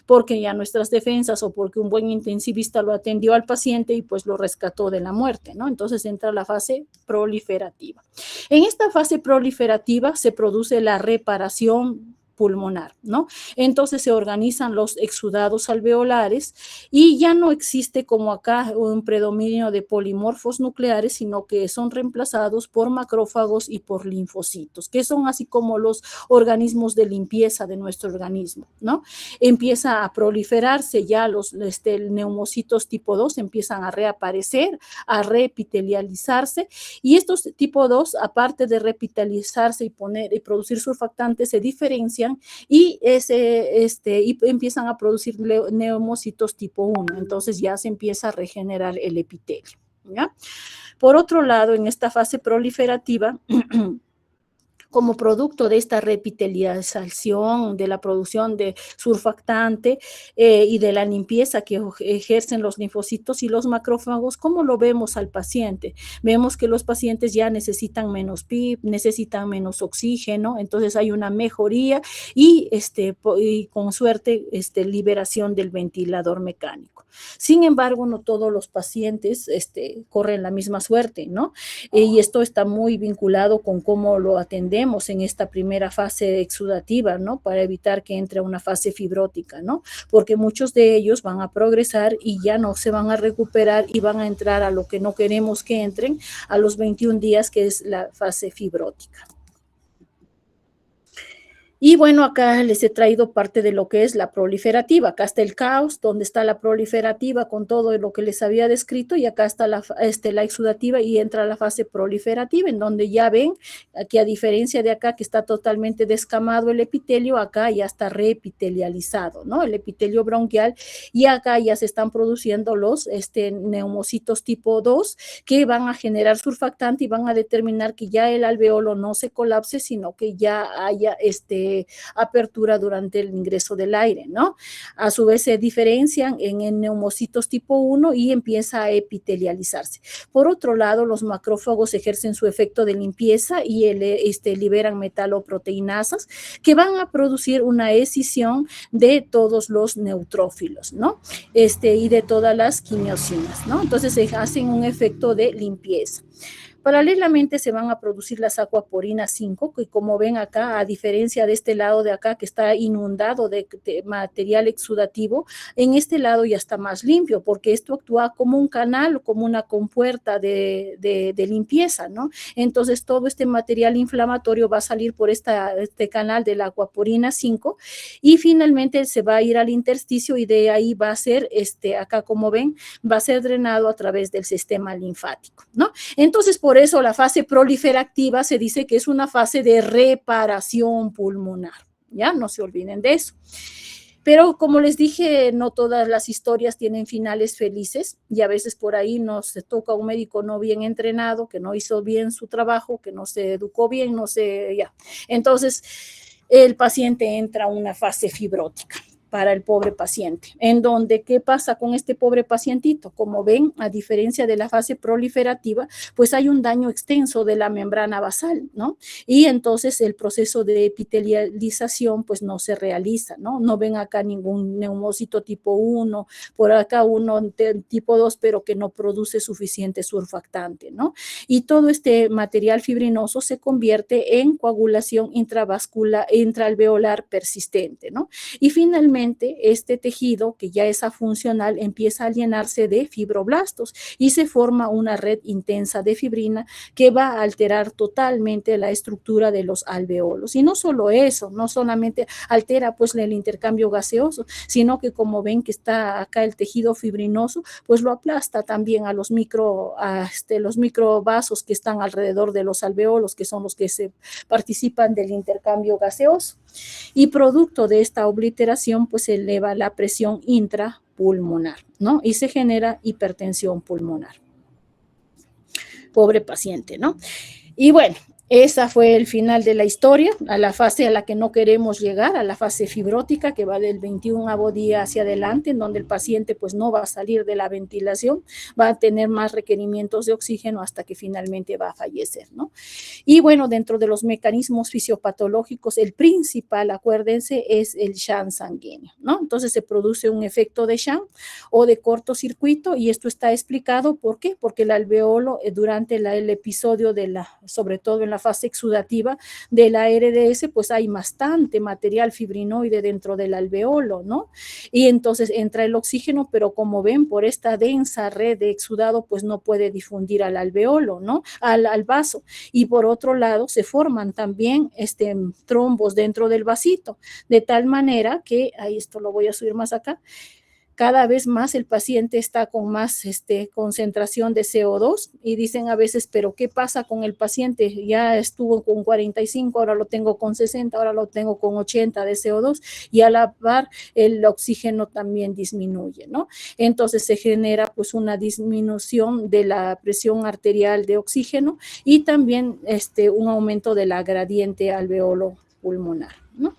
porque ya nuestras defensas o porque un buen intensivista lo atendió al paciente y pues lo rescató de la muerte, ¿no? Entonces entra la fase proliferativa. En esta fase proliferativa se produce la reparación pulmonar, ¿no? Entonces se organizan los exudados alveolares y ya no existe como acá un predominio de polimorfos nucleares, sino que son reemplazados por macrófagos y por linfocitos, que son así como los organismos de limpieza de nuestro organismo, ¿no? Empieza a proliferarse ya los neumocitos tipo 2, empiezan a reaparecer, a reepitelializarse, y estos tipo 2, aparte de repitalizarse y producir surfactantes, se diferencian y empiezan a producir neumocitos tipo 1. Entonces ya se empieza a regenerar el epitelio, ¿ya? Por otro lado, en esta fase proliferativa, como producto de esta repitelización, de la producción de surfactante y de la limpieza que ejercen los linfocitos y los macrófagos, ¿cómo lo vemos al paciente? Vemos que los pacientes ya necesitan menos PIB, necesitan menos oxígeno, entonces hay una mejoría y con suerte liberación del ventilador mecánico. Sin embargo, no todos los pacientes corren la misma suerte, ¿no? Y esto está muy vinculado con cómo lo atendemos en esta primera fase exudativa, ¿no? Para evitar que entre a una fase fibrótica, ¿no? Porque muchos de ellos van a progresar y ya no se van a recuperar y van a entrar a lo que no queremos que entren a los 21 días, que es la fase fibrótica. Y bueno, acá les he traído parte de lo que es la proliferativa. Acá está el caos, donde está la proliferativa con todo lo que les había descrito, y acá está la exudativa y entra la fase proliferativa, en donde ya ven, aquí a diferencia de acá que está totalmente descamado el epitelio, acá ya está reepitelializado, ¿no? El epitelio bronquial, y acá ya se están produciendo los neumocitos tipo 2 que van a generar surfactante y van a determinar que ya el alveolo no se colapse, sino que ya haya apertura durante el ingreso del aire, ¿no? A su vez se diferencian en neumocitos tipo 1 y empieza a epitelializarse. Por otro lado, los macrófagos ejercen su efecto de limpieza y liberan metaloproteinasas que van a producir una escisión de todos los neutrófilos, ¿no? Y de todas las quimiosinas, ¿no? Entonces se hacen un efecto de limpieza. Paralelamente se van a producir las aquaporinas 5, que como ven acá, a diferencia de este lado de acá que está inundado de material exudativo, en este lado ya está más limpio, porque esto actúa como un canal, como una compuerta de limpieza, ¿no? Entonces todo este material inflamatorio va a salir por este canal de la aquaporina 5 y finalmente se va a ir al intersticio y de ahí va a ser, acá como ven, va a ser drenado a través del sistema linfático, ¿no? Entonces, por eso la fase proliferativa se dice que es una fase de reparación pulmonar, ¿ya? No se olviden de eso. Pero como les dije, no todas las historias tienen finales felices y a veces por ahí nos toca un médico no bien entrenado, que no hizo bien su trabajo, que no se educó bien, ya. Entonces, el paciente entra a una fase fibrótica para el pobre paciente, en donde, ¿qué pasa con este pobre pacientito? Como ven, a diferencia de la fase proliferativa, pues hay un daño extenso de la membrana basal, ¿no? Y entonces el proceso de epitelialización, pues no se realiza, ¿no? No ven acá ningún neumocito tipo 1, por acá uno tipo 2, pero que no produce suficiente surfactante, ¿no? Y todo este material fibrinoso se convierte en coagulación intravascular, intraalveolar persistente, ¿no? Y finalmente, este tejido, que ya es afuncional, empieza a llenarse de fibroblastos y se forma una red intensa de fibrina que va a alterar totalmente la estructura de los alveolos. Y no solo eso, no solamente altera pues el intercambio gaseoso, sino que como ven que está acá el tejido fibrinoso, pues lo aplasta también a los microvasos que están alrededor de los alveolos, que son los que se participan del intercambio gaseoso. Y producto de esta obliteración, pues se eleva la presión intrapulmonar, ¿no? Y se genera hipertensión pulmonar. pobre paciente, ¿no? Y bueno, esa fue el final de la historia, a la fase a la que no queremos llegar, a la fase fibrótica que va del 21º día hacia adelante, en donde el paciente pues no va a salir de la ventilación, va a tener más requerimientos de oxígeno hasta que finalmente va a fallecer, ¿no? Y bueno, dentro de los mecanismos fisiopatológicos, el principal, acuérdense, es el shunt sanguíneo, ¿no? Entonces se produce un efecto de shunt o de cortocircuito y esto está explicado, ¿por qué? Porque el alveolo durante el episodio sobre todo en la fase exudativa de la ARDS, pues hay bastante material fibrinoide dentro del alveolo, ¿no? Y entonces entra el oxígeno, pero como ven, por esta densa red de exudado, pues no puede difundir al alveolo, ¿no? Al vaso. Y por otro lado, se forman también trombos dentro del vasito, de tal manera que, ahí esto lo voy a subir más acá, cada vez más el paciente está con más concentración de CO2 y dicen a veces, pero ¿qué pasa con el paciente? Ya estuvo con 45, ahora lo tengo con 60, ahora lo tengo con 80 de CO2 y a la par el oxígeno también disminuye, ¿no? Entonces se genera pues una disminución de la presión arterial de oxígeno y también un aumento de la gradiente alveolo pulmonar, ¿no?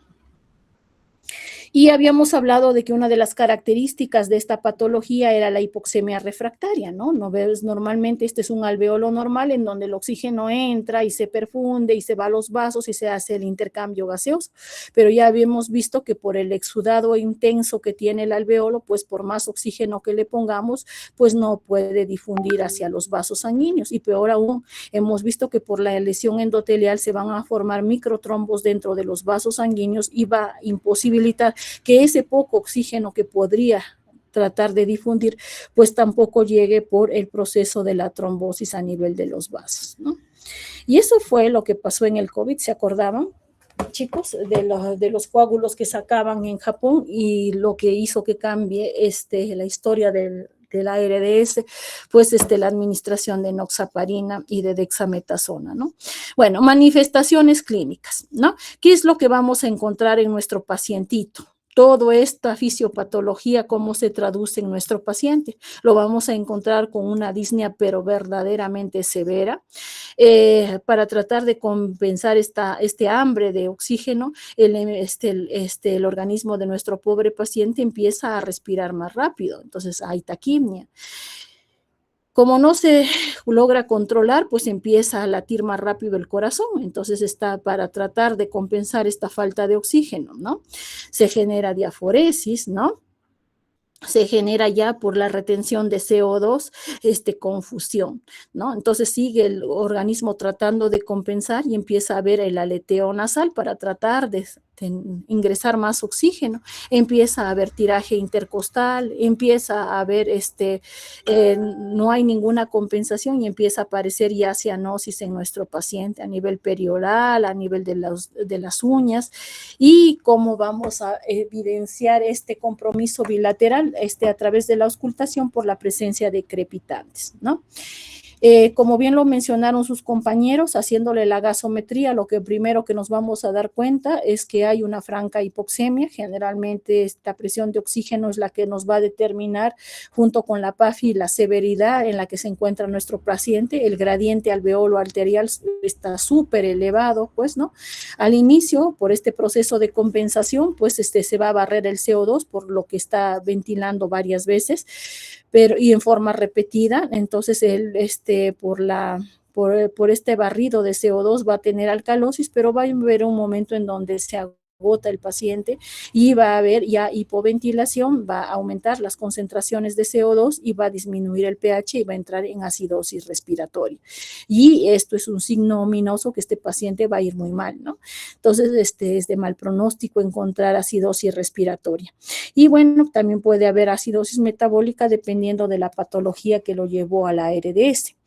Y habíamos hablado de que una de las características de esta patología era la hipoxemia refractaria, ¿no? Normalmente este es un alveolo normal en donde el oxígeno entra y se perfunde y se va a los vasos y se hace el intercambio gaseoso, pero ya habíamos visto que por el exudado intenso que tiene el alveolo, pues por más oxígeno que le pongamos, pues no puede difundir hacia los vasos sanguíneos y peor aún, hemos visto que por la lesión endotelial se van a formar microtrombos dentro de los vasos sanguíneos y va a imposibilitar que ese poco oxígeno que podría tratar de difundir, pues tampoco llegue por el proceso de la trombosis a nivel de los vasos, ¿no? Y eso fue lo que pasó en el COVID, ¿se acordaban, chicos, de los coágulos que sacaban en Japón y lo que hizo que cambie la historia de la ARDS, pues la administración de enoxaparina y de dexametasona, ¿no? Bueno, manifestaciones clínicas, ¿no? ¿Qué es lo que vamos a encontrar en nuestro pacientito? Toda esta fisiopatología, ¿cómo se traduce en nuestro paciente? Lo vamos a encontrar con una disnea, pero verdaderamente severa. Para tratar de compensar este hambre de oxígeno, el organismo de nuestro pobre paciente empieza a respirar más rápido, entonces hay taquimia. Como no se logra controlar, pues empieza a latir más rápido el corazón, entonces está para tratar de compensar esta falta de oxígeno, ¿no? Se genera diaforesis, ¿no? Se genera ya por la retención de CO2, confusión, ¿no? Entonces sigue el organismo tratando de compensar y empieza a haber el aleteo nasal para tratar de ingresar más oxígeno, empieza a haber tiraje intercostal, empieza a haber, no hay ninguna compensación y empieza a aparecer ya cianosis en nuestro paciente a nivel perioral, a nivel de las uñas y cómo vamos a evidenciar este compromiso bilateral a través de la auscultación por la presencia de crepitantes, ¿no? Como bien lo mencionaron sus compañeros, haciéndole la gasometría, lo que primero que nos vamos a dar cuenta es que hay una franca hipoxemia. Generalmente esta presión de oxígeno es la que nos va a determinar, junto con la PAFI, la severidad en la que se encuentra nuestro paciente. El gradiente alveolo arterial está súper elevado, pues, ¿no? Al inicio, por este proceso de compensación, pues se va a barrer el CO2, por lo que está ventilando varias veces, y en forma repetida. Entonces él por este barrido de CO2 va a tener alcalosis, pero va a haber un momento en donde se agota el paciente y va a haber ya hipoventilación, va a aumentar las concentraciones de CO2 y va a disminuir el pH y va a entrar en acidosis respiratoria. Y esto es un signo ominoso que este paciente va a ir muy mal, ¿no? Entonces, es de mal pronóstico encontrar acidosis respiratoria. Y bueno, también puede haber acidosis metabólica dependiendo de la patología que lo llevó a la ARDS.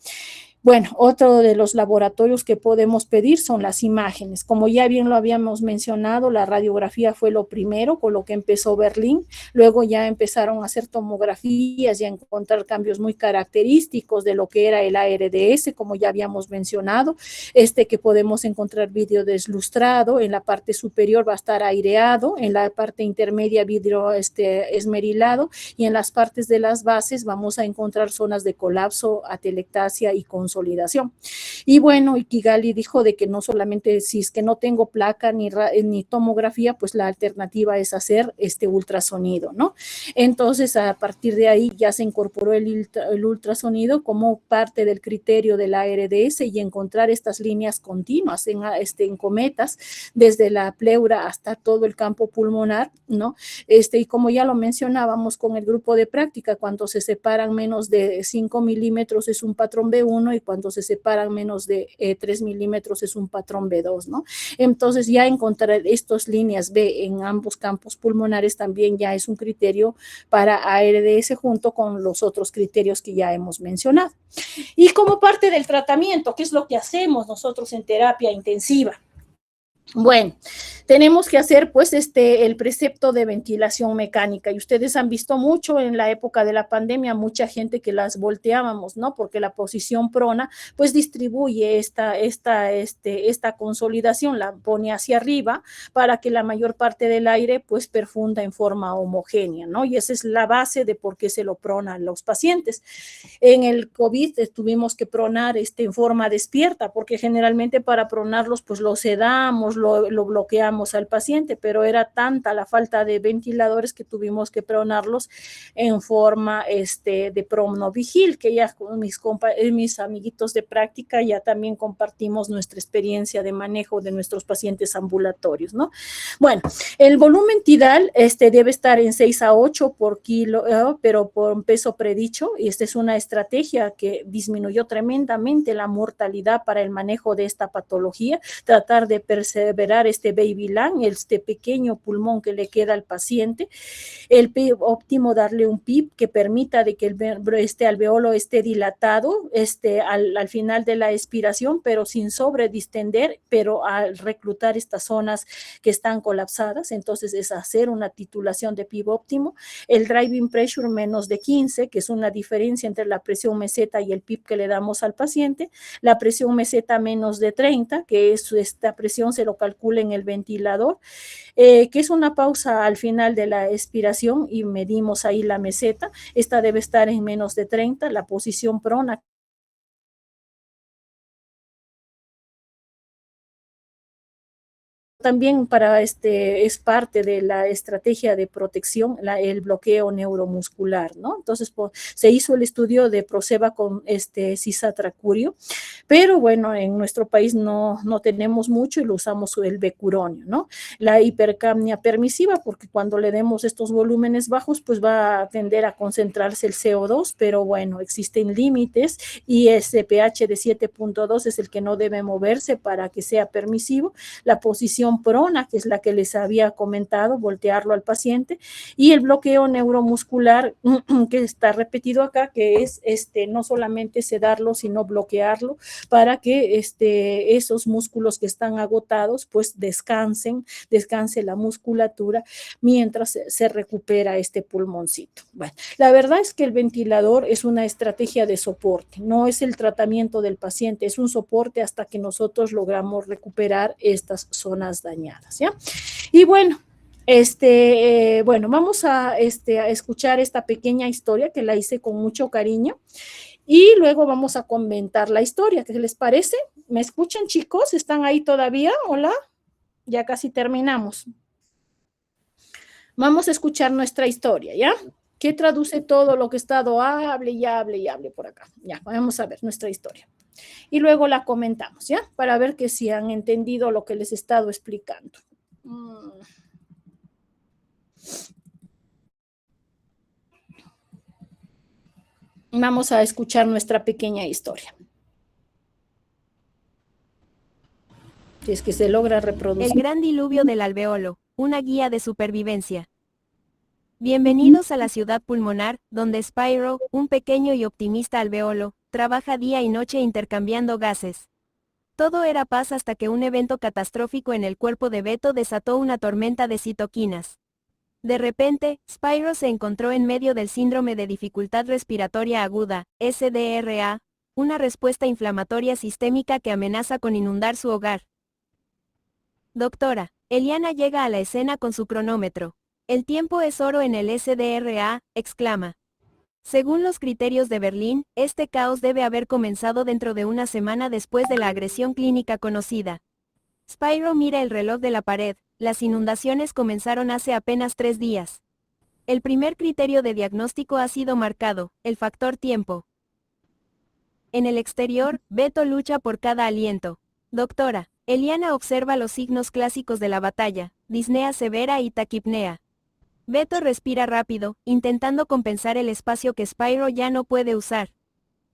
Bueno, otro de los laboratorios que podemos pedir son las imágenes. Como ya bien lo habíamos mencionado, la radiografía fue lo primero, con lo que empezó Berlín. Luego ya empezaron a hacer tomografías y a encontrar cambios muy característicos de lo que era el ARDS, como ya habíamos mencionado. Que podemos encontrar vidrio deslustrado, en la parte superior va a estar aireado, en la parte intermedia vidrio esmerilado y en las partes de las bases vamos a encontrar zonas de colapso, atelectasia y consolidación. consolidación. Y bueno, Kigali dijo de que no solamente si es que no tengo placa ni tomografía, pues la alternativa es hacer este ultrasonido, ¿no? Entonces, a partir de ahí ya se incorporó el ultrasonido como parte del criterio de la ARDS y encontrar estas líneas continuas en cometas, desde la pleura hasta todo el campo pulmonar, ¿no? Y como ya lo mencionábamos con el grupo de práctica, cuando se separan menos de 5 milímetros es un patrón B1 y cuando se separan menos de 3 milímetros es un patrón B2, ¿no? Entonces ya encontrar estas líneas B en ambos campos pulmonares también ya es un criterio para ARDS junto con los otros criterios que ya hemos mencionado. Y como parte del tratamiento, ¿qué es lo que hacemos nosotros en terapia intensiva? Bueno, tenemos que hacer pues el precepto de ventilación mecánica y ustedes han visto mucho en la época de la pandemia, mucha gente que las volteábamos, ¿no? Porque la posición prona pues distribuye esta consolidación, la pone hacia arriba para que la mayor parte del aire pues perfunda en forma homogénea, ¿no? Y esa es la base de por qué se lo pronan los pacientes. En el COVID tuvimos que pronar en forma despierta porque generalmente para pronarlos pues lo sedamos, lo bloqueamos al paciente, pero era tanta la falta de ventiladores que tuvimos que pronarlos en forma de pronovigil, que ya con mis amiguitos de práctica ya también compartimos nuestra experiencia de manejo de nuestros pacientes ambulatorios, ¿no? Bueno, el volumen tidal debe estar en 6 a 8 por kilo, pero por un peso predicho, y esta es una estrategia que disminuyó tremendamente la mortalidad para el manejo de esta patología, tratar de perseverar baby lung, pequeño pulmón que le queda al paciente. El PIB óptimo, darle un PIB que permita de que el alveolo esté dilatado al final de la expiración, pero sin sobredistender, pero al reclutar estas zonas que están colapsadas, entonces es hacer una titulación de PIB óptimo. El driving pressure menos de 15, que es una diferencia entre la presión meseta y el PIB que le damos al paciente. La presión meseta menos de 30, que es esta presión se lo calcula en el ventilador, que es una pausa al final de la expiración y medimos ahí la meseta. Esta debe estar en menos de 30, la posición prona también es parte de la estrategia de protección, el bloqueo neuromuscular, ¿no? Entonces, se hizo el estudio de Proceba con cisatracurio, pero bueno, en nuestro país no tenemos mucho y lo usamos el becuronio, ¿no? La hipercapnia permisiva, porque cuando le demos estos volúmenes bajos, pues va a tender a concentrarse el CO2, pero bueno, existen límites y ese pH de 7.2 es el que no debe moverse para que sea permisivo. La posición prona, que es la que les había comentado, voltearlo al paciente, y el bloqueo neuromuscular que está repetido acá, que es no solamente sedarlo, sino bloquearlo para que esos músculos que están agotados, pues descanse la musculatura mientras se recupera este pulmoncito. Bueno, la verdad es que el ventilador es una estrategia de soporte, no es el tratamiento del paciente, es un soporte hasta que nosotros logramos recuperar estas zonas dañadas, ¿ya? Y bueno, bueno, vamos a escuchar esta pequeña historia que la hice con mucho cariño y luego vamos a comentar la historia. ¿Qué les parece? ¿Me escuchan, chicos? ¿Están ahí todavía? Hola, ya casi terminamos. Vamos a escuchar nuestra historia, ¿ya? ¿Qué traduce todo lo que he estado hable y hable por acá? Ya, vamos a ver nuestra historia. Y luego la comentamos, ¿ya? Para ver que si han entendido lo que les he estado explicando. Vamos a escuchar nuestra pequeña historia. Si es que se logra reproducir. El gran diluvio del alveolo, una guía de supervivencia. Bienvenidos a la ciudad pulmonar, donde Spyro, un pequeño y optimista alveolo, trabaja día y noche intercambiando gases. Todo era paz hasta que un evento catastrófico en el cuerpo de Beto desató una tormenta de citoquinas. De repente, Spyro se encontró en medio del síndrome de dificultad respiratoria aguda, SDRA, una respuesta inflamatoria sistémica que amenaza con inundar su hogar. Doctora, Eliana llega a la escena con su cronómetro. El tiempo es oro en el SDRA, exclama. Según los criterios de Berlín, este caos debe haber comenzado dentro de una semana después de la agresión clínica conocida. Spyro mira el reloj de la pared, las inundaciones comenzaron hace apenas 3 días. El primer criterio de diagnóstico ha sido marcado, el factor tiempo. En el exterior, Beto lucha por cada aliento. Doctora, Eliana observa los signos clásicos de la batalla, disnea severa y taquipnea. Beto respira rápido, intentando compensar el espacio que Spyro ya no puede usar.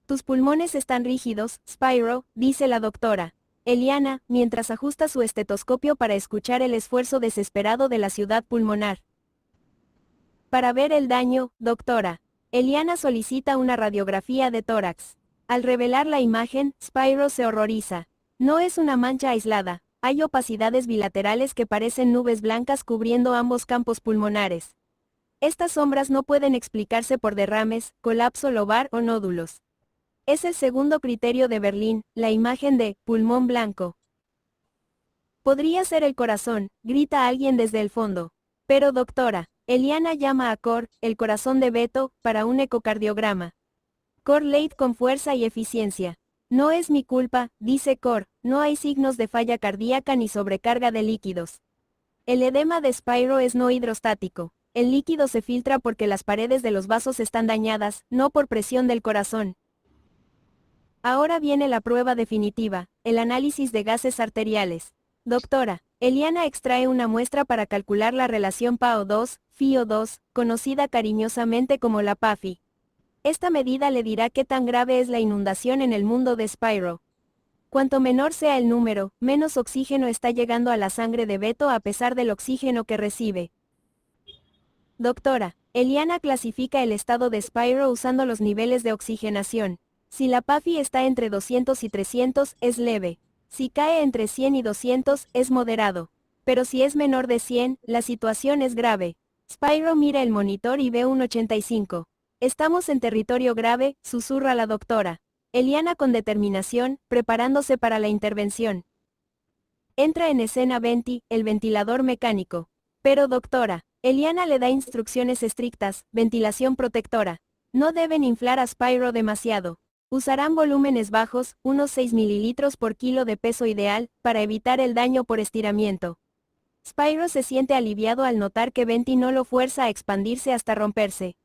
Tus pulmones están rígidos, Spyro, dice la doctora. Eliana, mientras ajusta su estetoscopio para escuchar el esfuerzo desesperado de la ciudad pulmonar. Para ver el daño, doctora. Eliana solicita una radiografía de tórax. Al revelar la imagen, Spyro se horroriza. No es una mancha aislada, hay opacidades bilaterales que parecen nubes blancas cubriendo ambos campos pulmonares. Estas sombras no pueden explicarse por derrames, colapso lobar o nódulos. Es el segundo criterio de Berlín, la imagen de pulmón blanco. Podría ser el corazón, grita alguien desde el fondo. Pero doctora, Eliana llama a Cor, el corazón de Beto, para un ecocardiograma. Cor late con fuerza y eficiencia. No es mi culpa, dice Cor, no hay signos de falla cardíaca ni sobrecarga de líquidos. El edema de Spyro es no hidrostático. El líquido se filtra porque las paredes de los vasos están dañadas, no por presión del corazón. Ahora viene la prueba definitiva, el análisis de gases arteriales. Doctora, Eliana extrae una muestra para calcular la relación PaO2, FiO2, conocida cariñosamente como la PAFI. Esta medida le dirá qué tan grave es la inundación en el mundo de Spyro. Cuanto menor sea el número, menos oxígeno está llegando a la sangre de Beto a pesar del oxígeno que recibe. Doctora, Eliana clasifica el estado de Spyro usando los niveles de oxigenación. Si la PAFI está entre 200 y 300, es leve. Si cae entre 100 y 200, es moderado. Pero si es menor de 100, la situación es grave. Spyro mira el monitor y ve un 85. Estamos en territorio grave, susurra la doctora. Eliana con determinación, preparándose para la intervención. Entra en escena Venti, el ventilador mecánico. Pero doctora, Eliana le da instrucciones estrictas, ventilación protectora. No deben inflar a Spyro demasiado. Usarán volúmenes bajos, unos 6 mililitros por kilo de peso ideal, para evitar el daño por estiramiento. Spyro se siente aliviado al notar que Venti no lo fuerza a expandirse hasta romperse.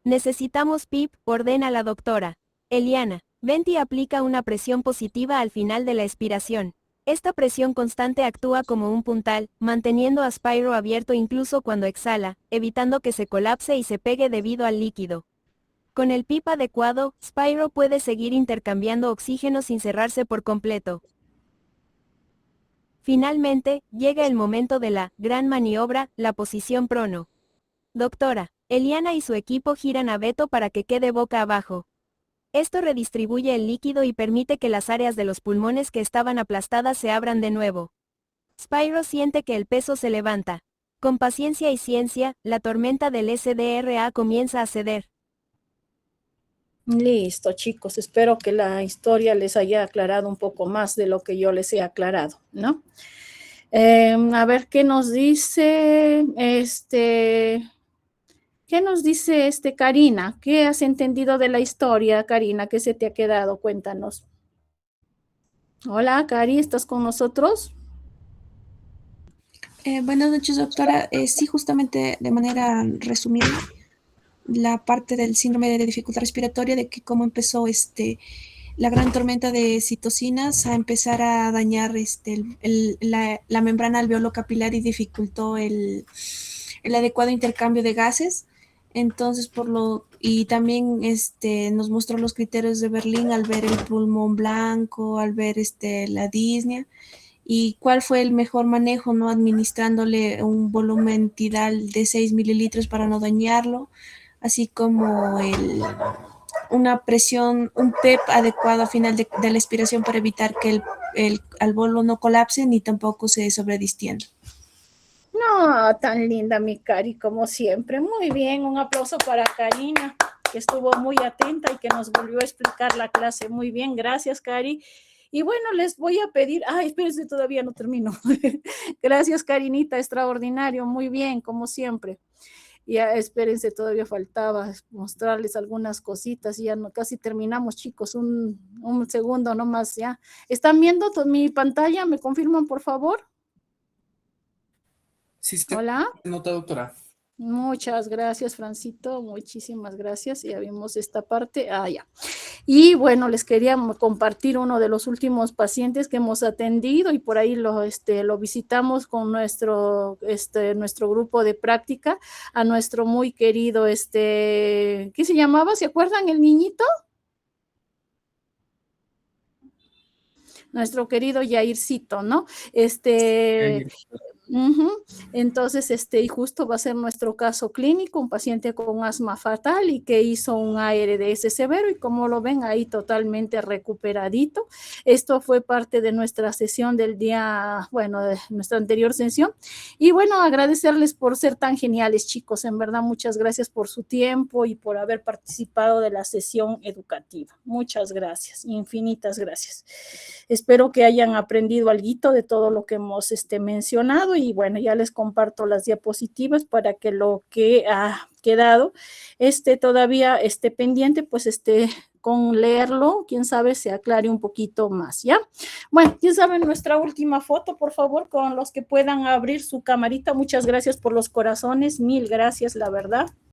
Necesitamos PIP, ordena la doctora. Eliana, Venti aplica una presión positiva al final de la expiración. Esta presión constante actúa como un puntal, manteniendo a Spyro abierto incluso cuando exhala, evitando que se colapse y se pegue debido al líquido. Con el PIP adecuado, Spyro puede seguir intercambiando oxígeno sin cerrarse por completo. Finalmente, llega el momento de la gran maniobra, la posición prono. Doctora, Eliana y su equipo giran a Beto para que quede boca abajo. Esto redistribuye el líquido y permite que las áreas de los pulmones que estaban aplastadas se abran de nuevo. Spyro siente que el peso se levanta. Con paciencia y ciencia, la tormenta del SDRA comienza a ceder. Listo, chicos. Espero que la historia les haya aclarado un poco más de lo que yo les he aclarado, ¿no? A ver, ¿qué nos dice ¿Qué nos dice Karina? ¿Qué has entendido de la historia, Karina? ¿Qué se te ha quedado? Cuéntanos. Hola, Cari, ¿estás con nosotros? Buenas noches, doctora. Sí, justamente de manera resumida, la parte del síndrome de dificultad respiratoria, de que cómo empezó la gran tormenta de citocinas a empezar a dañar la membrana alveolo capilar y dificultó el adecuado intercambio de gases. Entonces, y también nos mostró los criterios de Berlín al ver el pulmón blanco, al ver la disnea, y cuál fue el mejor manejo, ¿no? Administrándole un volumen tidal de 6 mililitros para no dañarlo, así como una presión, un PEP adecuado a final de la expiración para evitar que el albolo no colapse ni tampoco se sobredistienda. No, tan linda mi Cari, como siempre. Muy bien, un aplauso para Karina, que estuvo muy atenta y que nos volvió a explicar la clase. Muy bien, gracias, Cari. Y bueno, les voy a pedir, espérense, todavía no termino. Gracias, Karinita, extraordinario, muy bien, como siempre. Ya, espérense, todavía faltaba mostrarles algunas cositas, y ya no, casi terminamos, chicos, un segundo nomás, ya. ¿Están viendo mi pantalla? ¿Me confirman, por favor? Sí, Hola. nota, doctora. Muchas gracias, Francito, muchísimas gracias. Ya vimos esta parte. Ya. Y bueno, les quería compartir uno de los últimos pacientes que hemos atendido, y por ahí lo visitamos con nuestro grupo de práctica, a nuestro muy querido, ¿qué se llamaba? ¿Se acuerdan el niñito? Nuestro querido Yaircito, ¿no? Entonces, y justo va a ser nuestro caso clínico, un paciente con asma fatal y que hizo un ARDS severo, y como lo ven ahí totalmente recuperadito. Esto fue parte de nuestra sesión del día, bueno, de nuestra anterior sesión. Y bueno, agradecerles por ser tan geniales, chicos. En verdad, muchas gracias por su tiempo y por haber participado de la sesión educativa. Muchas gracias, infinitas gracias. Espero que hayan aprendido algo de todo lo que hemos mencionado, y bueno, ya les comparto las diapositivas para que lo que ha quedado todavía pendiente, pues con leerlo, quién sabe, se aclare un poquito más, ¿ya? Bueno, ya saben, nuestra última foto, por favor, con los que puedan abrir su camarita. Muchas gracias por los corazones, mil gracias, la verdad.